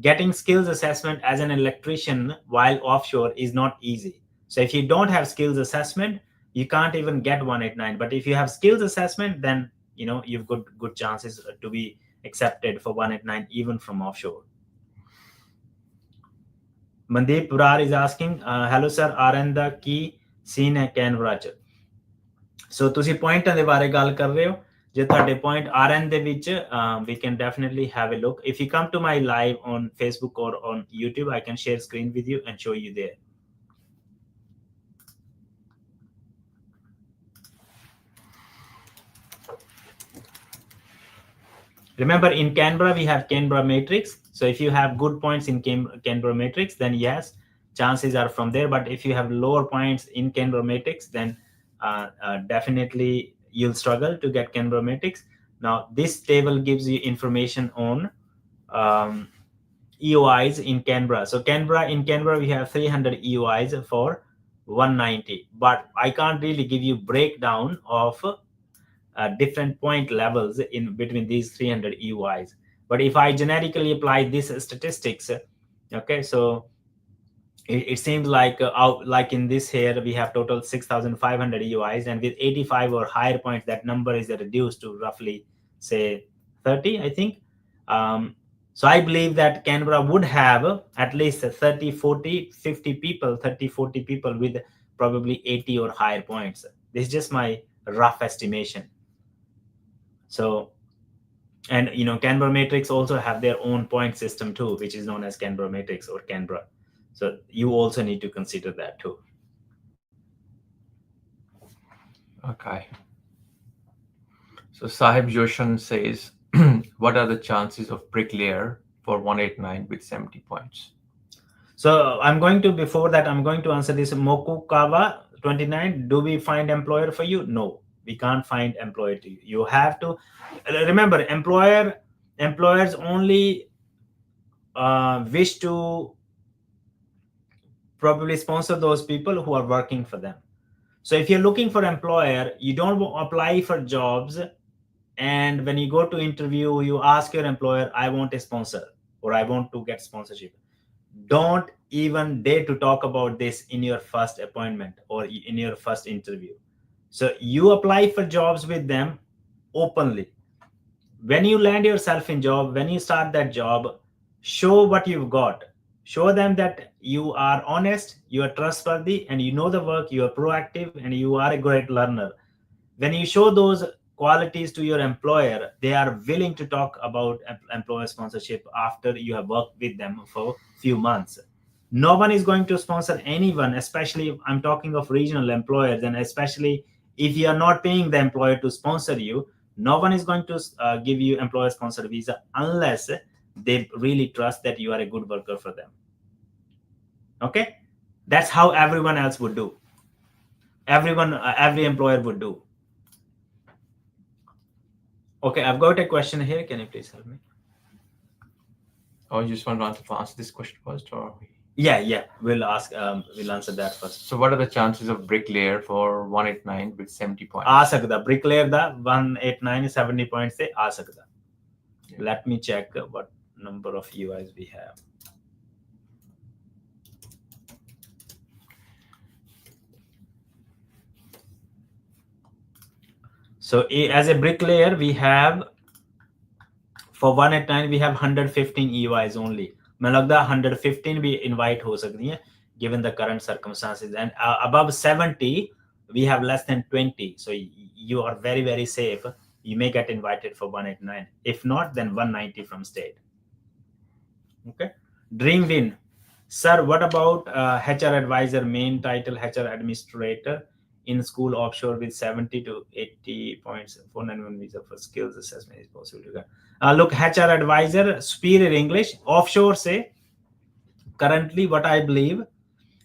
Getting skills assessment as an electrician while offshore is not easy. So if you don't have skills assessment, you can't even get 189. But if you have skills assessment, then you've got good chances to be accepted for 189 even from offshore. Mandeep Purar is asking, hello sir, RN the Ki scene ਹੈ ਕੈਨਵਰਾ ਚ? ਸੋ ਤੁਸੀਂ ਪੁਆਇੰਟਾਂ ਦੇ ਬਾਰੇ ਗੱਲ ਕਰ ਰਹੇ ਹੋ। ਜੇ ਤੁਹਾਡੇ point RN ਦੇ ਵਿੱਚ, we can definitely have a look. If you come to my live on Facebook or on YouTube, I can share screen with you and show you there. Remember, in Canberra, we have Canberra Matrix. So if you have good points in Canberra Matrix, then yes, chances are from there. But if you have lower points in Canberra Matrix, then definitely you'll struggle to get Canberra Matrix. Now, this table gives you information on EOIs in Canberra. So in Canberra, we have 300 EOIs for 190. But I can't really give you breakdown of different point levels in between these 300 EOIs. But if I generically apply this statistics, okay, so it seems like like in this here, we have total 6,500 EOIs, and with 85 or higher points, that number is reduced to roughly, say, 30, I think. So I believe that Canberra would have at least 30, 40, 50 people, 30, 40 people with probably 80 or higher points. This is just my rough estimation. So, and Canberra Matrix also have their own point system too, which is known as Canberra Matrix or Canberra. So you also need to consider that too. Okay. So Sahib Joshan says, what are the chances of bricklayer for 189 with 70 points? So before that, I'm going to answer this. Mokukawa 29, do we find employer for you? No, we can't find employer to you. You have to remember, employers only wish to probably sponsor those people who are working for them. So if you're looking for employer, you don't apply for jobs, and when you go to interview, you ask your employer, I want a sponsor, or I want to get sponsorship. Don't even dare to talk about this in your first appointment or in your first interview. So you apply for jobs with them openly. When you land yourself in job, when you start that job, show what you've got. Show them that you are honest, you are trustworthy, and you know the work, you are proactive, and you are a great learner. When you show those qualities to your employer, they are willing to talk about employer sponsorship after you have worked with them for a few months. No one is going to sponsor anyone, especially if I'm talking of regional employers, and especially if you are not paying the employer to sponsor you, no one is going to give you employer sponsored visa unless they really trust that you are a good worker for them. Okay, that's how everyone else would do. every employer would do. Okay, I've got a question here. Can you please help me? Oh, you just want to answer this question first, or? Yeah, we'll answer that first. So, what are the chances of bricklayer for 189 with 70 points? आ सकता bricklayer दा 189 70 points से आ सकता. Yeah. Let me check what number of UIs we have. So as a bricklayer, we have for 189 we have 115 EYs only. मैं लगता है 115 भी invite हो सकती हैं given the current circumstances, and above 70 we have less than 20. So you are very, very safe. You may get invited for 189. If not, then 190 from state. Okay. Dream win. Sir, what about HR advisor, main title HR administrator in school offshore with 70 to 80 points, 491 visa for skills assessment is possible. Look, HR advisor, superior English, offshore say, currently what I believe,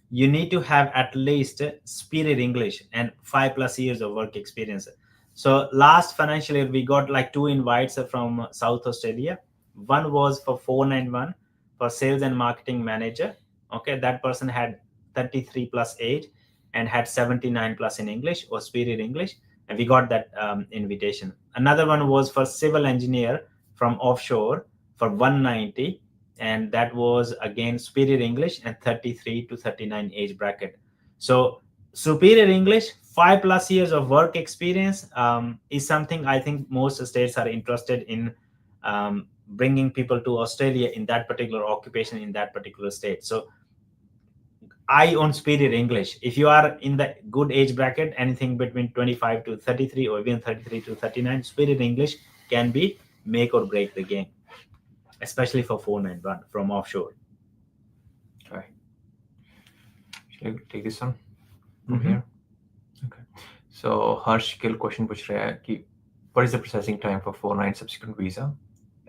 you need to have at least superior English and 5+ years of work experience. So last financial year, we got like 2 invites from South Australia. One was for 491 for sales and marketing manager. Okay, that person had 33+ age and had 79+ in English or superior English, and we got that invitation. Another one was for civil engineer from offshore for 190, and that was again superior English and 33 to 39 age bracket. So superior English, 5+ years of work experience is something I think most states are interested in bringing people to Australia in that particular occupation in that particular state. So I on superior English. If you are in the good age bracket, anything between 25 to 33 or even 33 to 39, superior English can be make or break the game, especially for 491 from offshore. Okay. Should I take this one from here? Okay. So Harsh Gill question पूछ रहा है कि what is the processing time for 49 subsequent visa,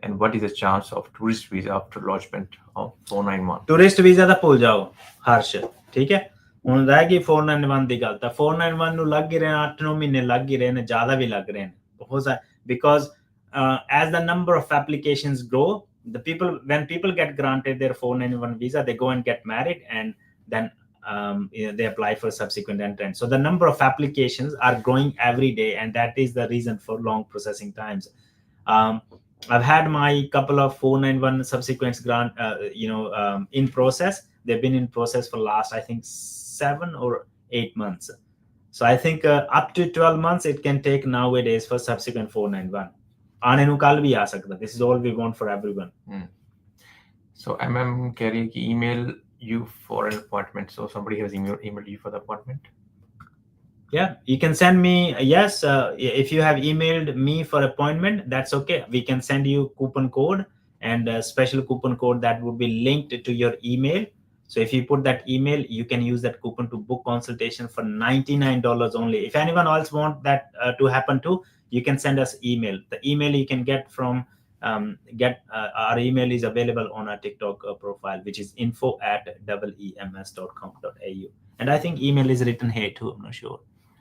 and what is the chance of tourist visa after lodgement of 491? Tourist visa ਦਾ ਭੁੱਲ ਜਾਓ ਹਰਸ਼, ਠੀਕ ਹੈ. ਹੁਣ ਰਹਿ ਗਈ 491 ਦੀ ਗੱਲ. ਤਾਂ 491 ਨੂੰ ਲੱਗ ਹੀ ਰਹੇ 8-9 ਮਹੀਨੇ ਲੱਗ ਹੀ ਰਹੇ ਨੇ, ਜ਼ਿਆਦਾ ਵੀ ਲੱਗ ਰਹੇ ਨੇ ਬਹੁਤ ਜ਼ਿਆਦਾ, because as the number of applications grow, when people get granted their 491 visa, they go and get married, and then they apply for subsequent entrance. So the number of applications are growing every day, and that is the reason for long processing times. I've had my couple of 491 subsequent grant, in process. They've been in process for last, I think, 7 or 8 months. So I think up to 12 months it can take nowadays for subsequent 491. आने नु कल भी आ सकता. This is all we want for everyone. So MM carry email you for an appointment. So somebody has emailed you for the appointment. Yeah, you can send me. Yes, if you have emailed me for appointment, that's okay. We can send you coupon code and a special coupon code that would be linked to your email. So if you put that email, you can use that coupon to book consultation for $99 only. If anyone else want that to happen too, you can send us email. The email you can get from our email is available on our TikTok profile, which is info@eems.com.au. And I think email is written here too. I'm not sure.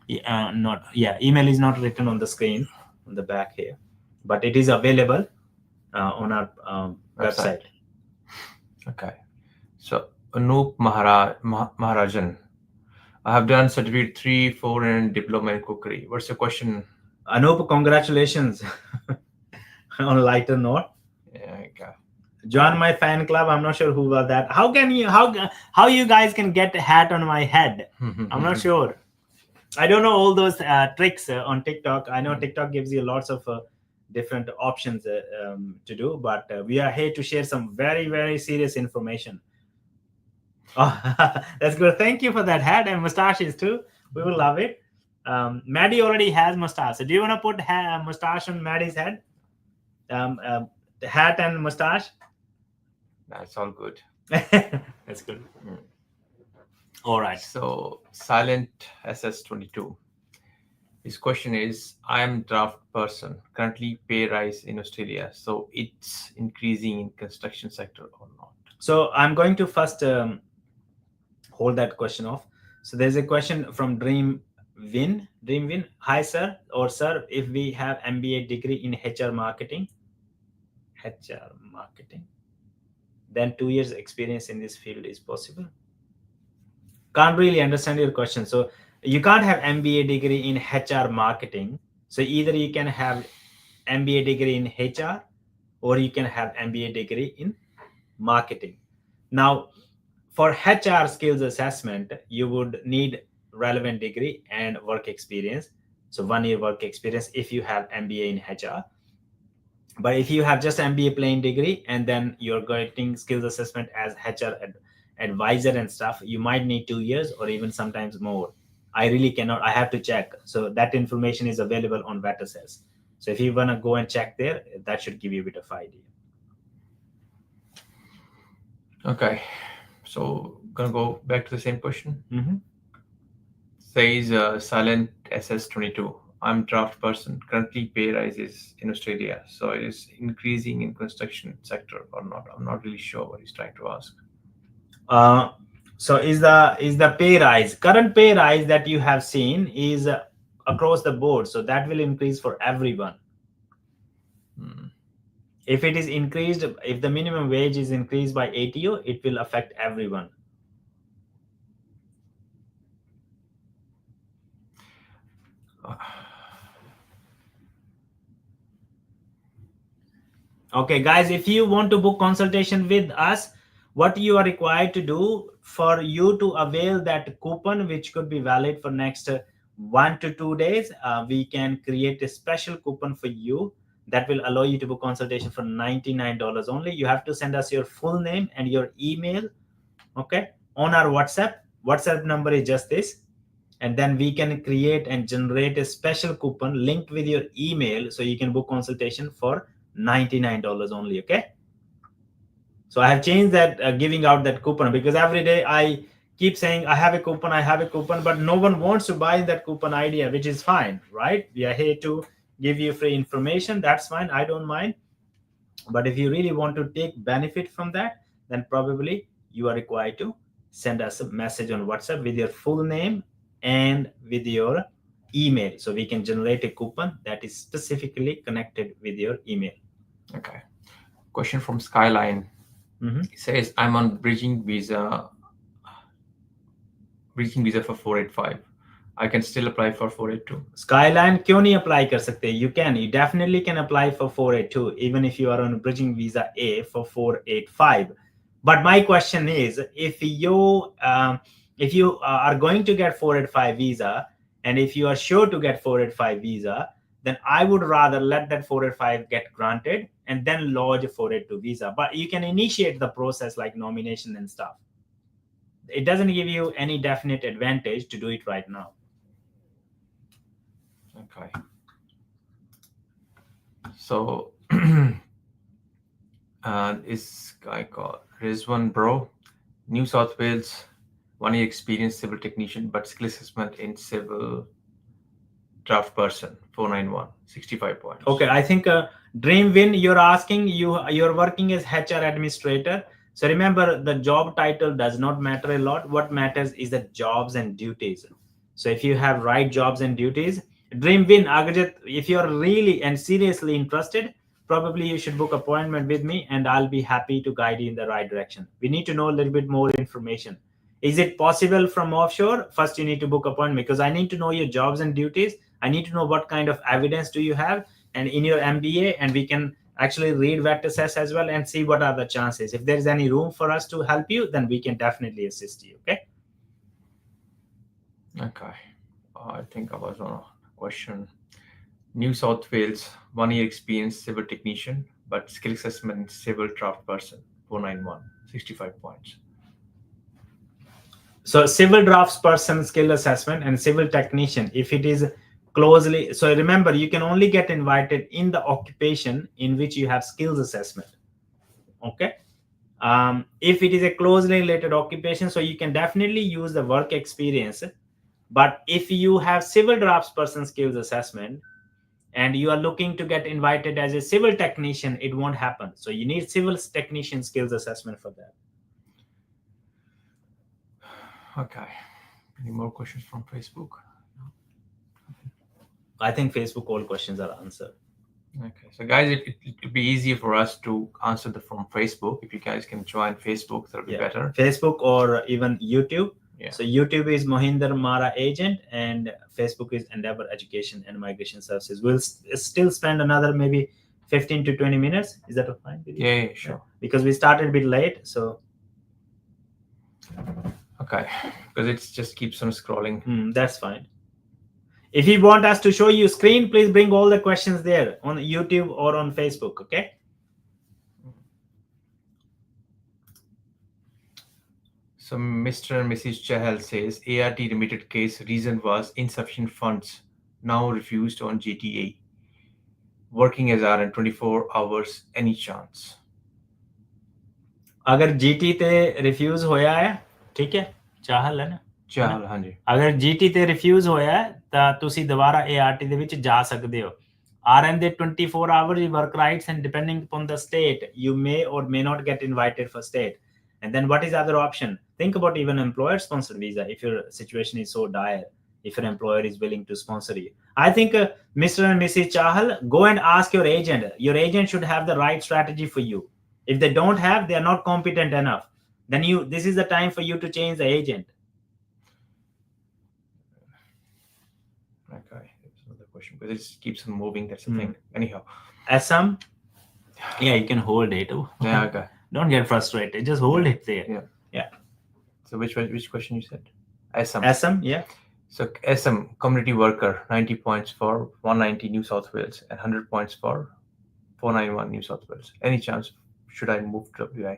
Email is not written on the screen on the back here, but it is available on our website. Okay. So Anup Maharajan, I have done certificate 3, 4 and diploma in cookery. What's your question? Anup, congratulations. On a lighter note, Yeah, okay. join my fan club. I'm not sure who was that. How you guys can get a hat on my head? I'm not sure. I don't know all those tricks on TikTok. I know TikTok gives you lots of different options to do, but we are here to share some very, very serious information. Oh, that's good. Thank you for that hat and mustaches too. We will love it. Maddie already has mustache. So do you want to put mustache on Maddie's head? Hat and mustache? That's all good. That's good. All right. So Silent SS22. His question is, I am draft person, currently pay rise in Australia. So it's increasing in construction sector or not? So I'm going to first hold that question off. So there's a question from Dream Dream Win. Hi, sir, or sir, if we have MBA degree in HR marketing, then 2 years experience in this field is possible. Can't really understand your question. So you can't have MBA degree in HR marketing. So either you can have MBA degree in HR or you can have MBA degree in marketing. Now, for HR skills assessment, you would need relevant degree and work experience. So 1 year work experience if you have MBA in HR. But if you have just MBA plain degree and then you're getting skills assessment as HR advisor and stuff, you might need 2 years or even sometimes more. I really cannot, I have to check. So that information is available on VetAssess. So if you want to go and check there, that should give you a bit of idea. Okay, so gonna go back to the same question. Mm-hmm. Says Silent SS22. I'm draft person. Currently, pay rises in Australia, so it is increasing in construction sector or not? I'm not really sure what he's trying to ask. So is the pay rise, current pay rise that you have seen is across the board, so that will increase for everyone. If it is increased, if the minimum wage is increased by ATO, it will affect everyone. Okay, guys, if you want to book consultation with us, what you are required to do for you to avail that coupon, which could be valid for next 1 to 2 days, we can create a special coupon for you that will allow you to book consultation for $99 only. You have to send us your full name and your email, okay, on our WhatsApp number is just this, and then we can create and generate a special coupon linked with your email, so you can book consultation for $99 only. Okay, so I have changed that, giving out that coupon, because every day I keep saying I have a coupon, but no one wants to buy that coupon idea, which is fine, right? We are here to give you free information. That's fine, I don't mind. But if you really want to take benefit from that, then probably you are required to send us a message on WhatsApp with your full name and with your email, so we can generate a coupon that is specifically connected with your email. Okay. Question from Skyline. It says, I'm on bridging visa for 485. I can still apply for 482. Skyline, क्यों नहीं apply कर सकते? You definitely can apply for 482 even if you are on bridging visa A for 485. But my question is, if you are going to get 485 visa, and if you are sure to get 485 visa, then I would rather let that 485 get granted and then lodge a 482 visa. But you can initiate the process like nomination and stuff. It doesn't give you any definite advantage to do it right now. Okay. So this guy called Rizwan Bro, New South Wales, 1 year experience civil technician, but skill assessment in civil draft person, 491, 65 points. Okay, I think Dream Win, you're asking, you're working as HR administrator. So remember, the job title does not matter a lot. What matters is the jobs and duties. So if you have right jobs and duties, Dream Win, Agajit, if you're really and seriously interested, probably you should book appointment with me and I'll be happy to guide you in the right direction. We need to know a little bit more information. Is it possible from offshore? First, you need to book appointment, because I need to know your jobs and duties. I need to know what kind of evidence do you have and in your MBA, and we can actually read VetAssess as well and see what are the chances. If there is any room for us to help you, then we can definitely assist you. Okay. Okay. I think I was on a question. New South Wales, 1 year experience civil technician, but skill assessment civil draft person, 491, 65 points. So civil drafts person skill assessment and civil technician, if it is closely, so remember, you can only get invited in the occupation in which you have skills assessment. Okay. If it is a closely related occupation, so you can definitely use the work experience. But if you have civil drafts person skills assessment and you are looking to get invited as a civil technician, it won't happen. So you need civil technician skills assessment for that. Okay. Any more questions from Facebook? I think Facebook all questions are answered. Okay, so guys, it'll be easier for us to answer from Facebook. If you guys can join Facebook, that'll be better. Facebook or even YouTube. Yeah. So YouTube is Mohinder Mara Agent, and Facebook is Endeavor Education and Migration Services. We'll still spend another maybe 15 to 20 minutes. Is that fine with you? Yeah, sure. Because we started a bit late, so. Okay, because it just keeps on scrolling. That's fine. If you want us to show you screen, please bring all the questions there on YouTube or on Facebook, okay? So Mr. and Mrs. Chahal says, ART remitted case reason was insufficient funds, now refused on GTA. Working as RN 24 hours, any chance? अगर GT ते refuse होया है, ठीक है, चाहल है ना? ਚਾਹਲ ਹਾਂਜੀ ਅਗਰ GT ਤੇ ਰਿਫਿਊਜ਼ ਹੋਇਆ ਤਾਂ ਤੁਸੀਂ ਦੁਬਾਰਾ ART ਦੇ ਵਿੱਚ ਜਾ ਸਕਦੇ ਹੋ RN ਦੇ 24 hours work rights and depending upon the state you may or may not get invited for state and then what is other option think about even employer sponsored visa if your situation is so dire if your employer is willing to sponsor you I think Mr. and Mrs. Chahal go and ask your agent should have the right strategy for you if they don't have they are not competent enough then this is the time for you to change the agent. Okay, there's another question because it keeps on moving. That's the thing. Anyhow, Assam, yeah, you can hold it. Yeah, okay. Don't get frustrated. Just hold it there. Yeah. So which question you said? Assam. Assam, yeah. So Assam community worker, 90 points for 190 New South Wales and 100 points for 491 New South Wales. Any chance should I move to WI?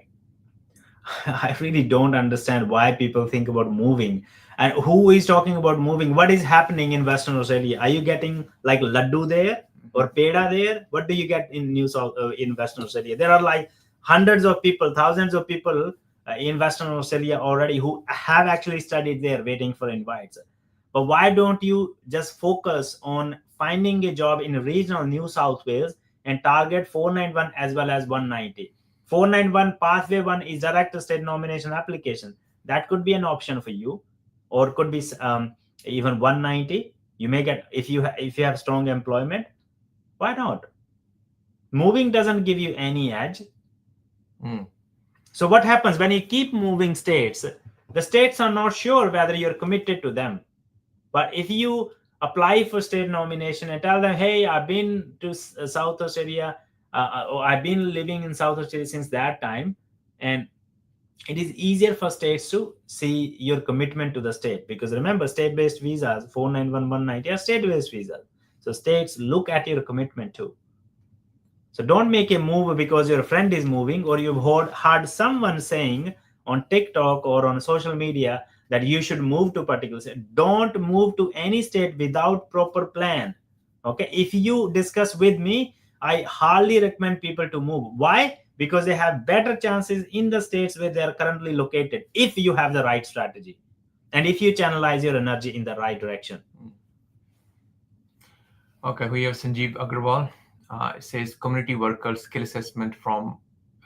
I really don't understand why people think about moving. And who is talking about moving? What is happening in Western Australia? Are you getting like laddu there or peda there? What do you get in in Western Australia? There are like hundreds of people, thousands of people in Western Australia already who have actually studied there waiting for invites. But why don't you just focus on finding a job in regional New South Wales and target 491 as well as 190? 491 pathway 1 is direct state nomination application. That could be an option for you, or could be even 190. You may get if you have strong employment. Why not? Moving doesn't give you any edge. So what happens when you keep moving states? The states are not sure whether you're committed to them. But if you apply for state nomination and tell them, hey, I've been to South Australia, I've been living in South Australia since that time, and it is easier for states to see your commitment to the state. Because remember, state-based visas, 491, 190 are state-based visas. So states look at your commitment too. So don't make a move because your friend is moving or you've heard someone saying on TikTok or on social media that you should move to a particular state. Don't move to any state without proper plan. Okay, if you discuss with me, I highly recommend people to move. Why? Because they have better chances in the states where they are currently located if you have the right strategy and if you channelize your energy in the right direction. Okay, we have Sanjeev Agrawal. It says community worker skill assessment from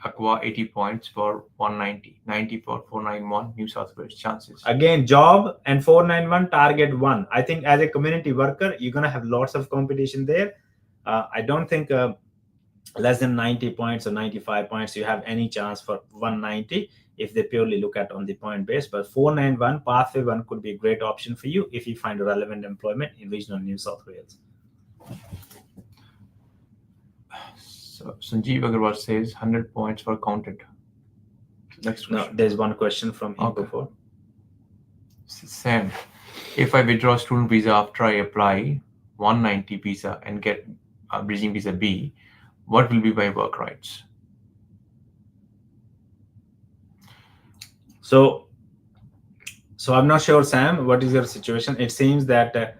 Aqua 80 points for 190, 90 for 491 New South Wales chances. Again, job and 491 target 1. I think as a community worker, you're going to have lots of competition there. I don't think less than 90 points or 95 points, you have any chance for 190 if they purely look at on the point base. But 491, pathway 1 could be a great option for you if you find relevant employment in regional New South Wales. So Sanjeev Agarwal says 100 points were counted. Next question. No, there's one question from him before. Sam, if I withdraw student visa after I apply 190 visa and get bridging visa B, what will be my work rights? So I'm not sure, Sam, what is your situation? It seems that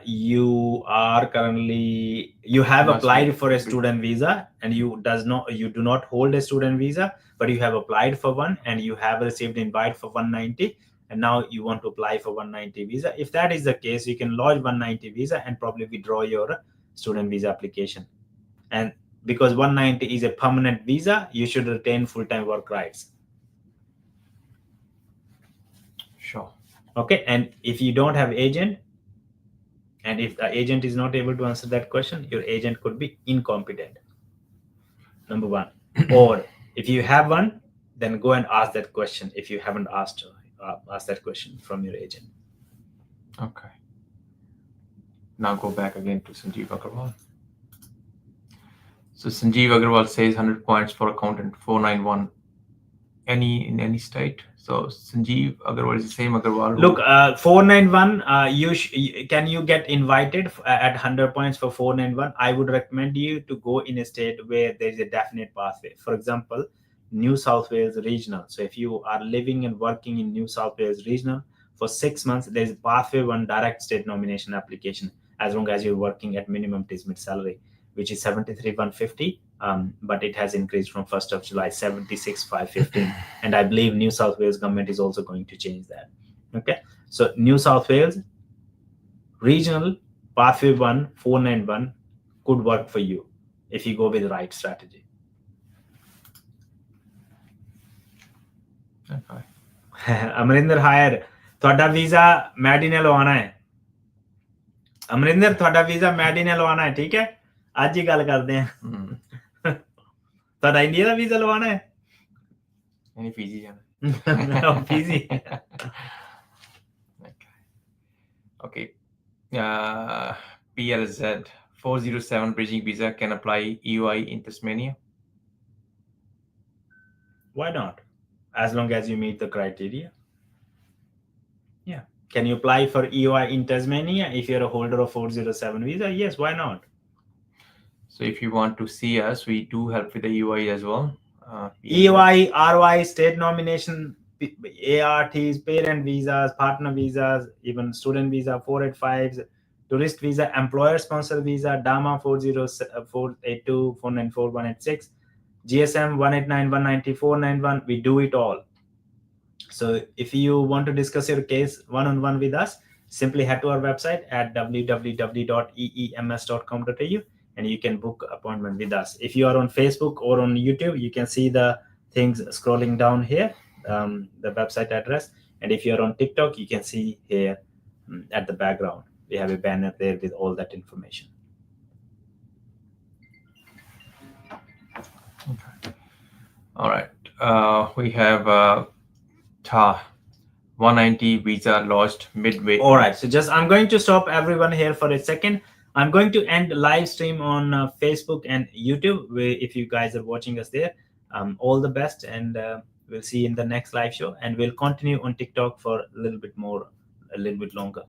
you are currently, you have applied for a student visa and you do not hold a student visa, but you have applied for one and you have received invite for 190 and now you want to apply for 190 visa. If that is the case, you can lodge 190 visa and probably withdraw your student visa application. And because 190 is a permanent visa, you should retain full-time work rights. Sure. Okay, and if you don't have agent, And if the agent is not able to answer that question, your agent could be incompetent. Number one. Or if you have one, then go and ask that question if you haven't asked that question from your agent. Okay. Now go back again to Sanjeev Agarwal. So Sanjeev Agarwal says 100 points for accountant 491. In any state. So Sanjeev Agarwal is the same Agarwal. Look, 491. Can you get invited at 100 points for 491? I would recommend you to go in a state where there is a definite pathway. For example, New South Wales Regional. So if you are living and working in New South Wales Regional for 6 months, there is a pathway 1 direct state nomination application, as long as you're working at minimum TISMIT salary, which is 73,150. But it has increased from 1st of July, 76,515. And I believe New South Wales government is also going to change that. Okay. So New South Wales Regional Pathway 1 491 could work for you if you go with the right strategy. Okay. Amarinder ਹਾਇਰ, ਤੁਹਾਡਾ visa ਮੈਡੀ ਨੇ ਲਵਾਉਣਾ ਹੈ। ਅਮਰਿੰਦਰ, ਤੁਹਾਡਾ visa ਮੈਡੀ ਨੇ ਲਵਾਉਣਾ ਹੈ, ਠੀਕ ਹੈ? ਅੱਜ ਹੀ ਗੱਲ ਕਰਦੇ ਹਾਂ। ਤੁਹਾਡਾ ਇੰਡੀਆ ਦਾ ਵੀਜ਼ਾ ਲਵਾਉਣਾ ਹੈ? ਨਹੀਂ, ਫੀਜੀ ਜਾਣਾ। ਫੀਜੀ। Okay. PLZ 407 bridging visa can apply EOI in Tasmania? Why not? As long as you meet the criteria. Yeah. Can you apply for EOI in Tasmania if you're a holder of 407 visa? Yes, why not? So if you want to see us, we do help with the EOI as well. EOI, ROI, state nomination, ARTs, parent visas, partner visas, even student visa, 485s, tourist visa, employer sponsor visa, DAMA 482, 494, 186, GSM 189, 190, 491. We do it all. So if you want to discuss your case one-on-one with us, simply head to our website at www.eems.com.au and you can book appointment with us. If you are on Facebook or on YouTube, you can see the things scrolling down here, the website address. And if you're on TikTok, you can see here at the background, we have a banner there with all that information. Okay. All right. We have TAH 190 visa lodged midway. All right. So I'm going to stop everyone here for a second. I'm going to end live stream on Facebook and YouTube. If you guys are watching us there, all the best, and we'll see you in the next live show. And we'll continue on TikTok for a little bit longer.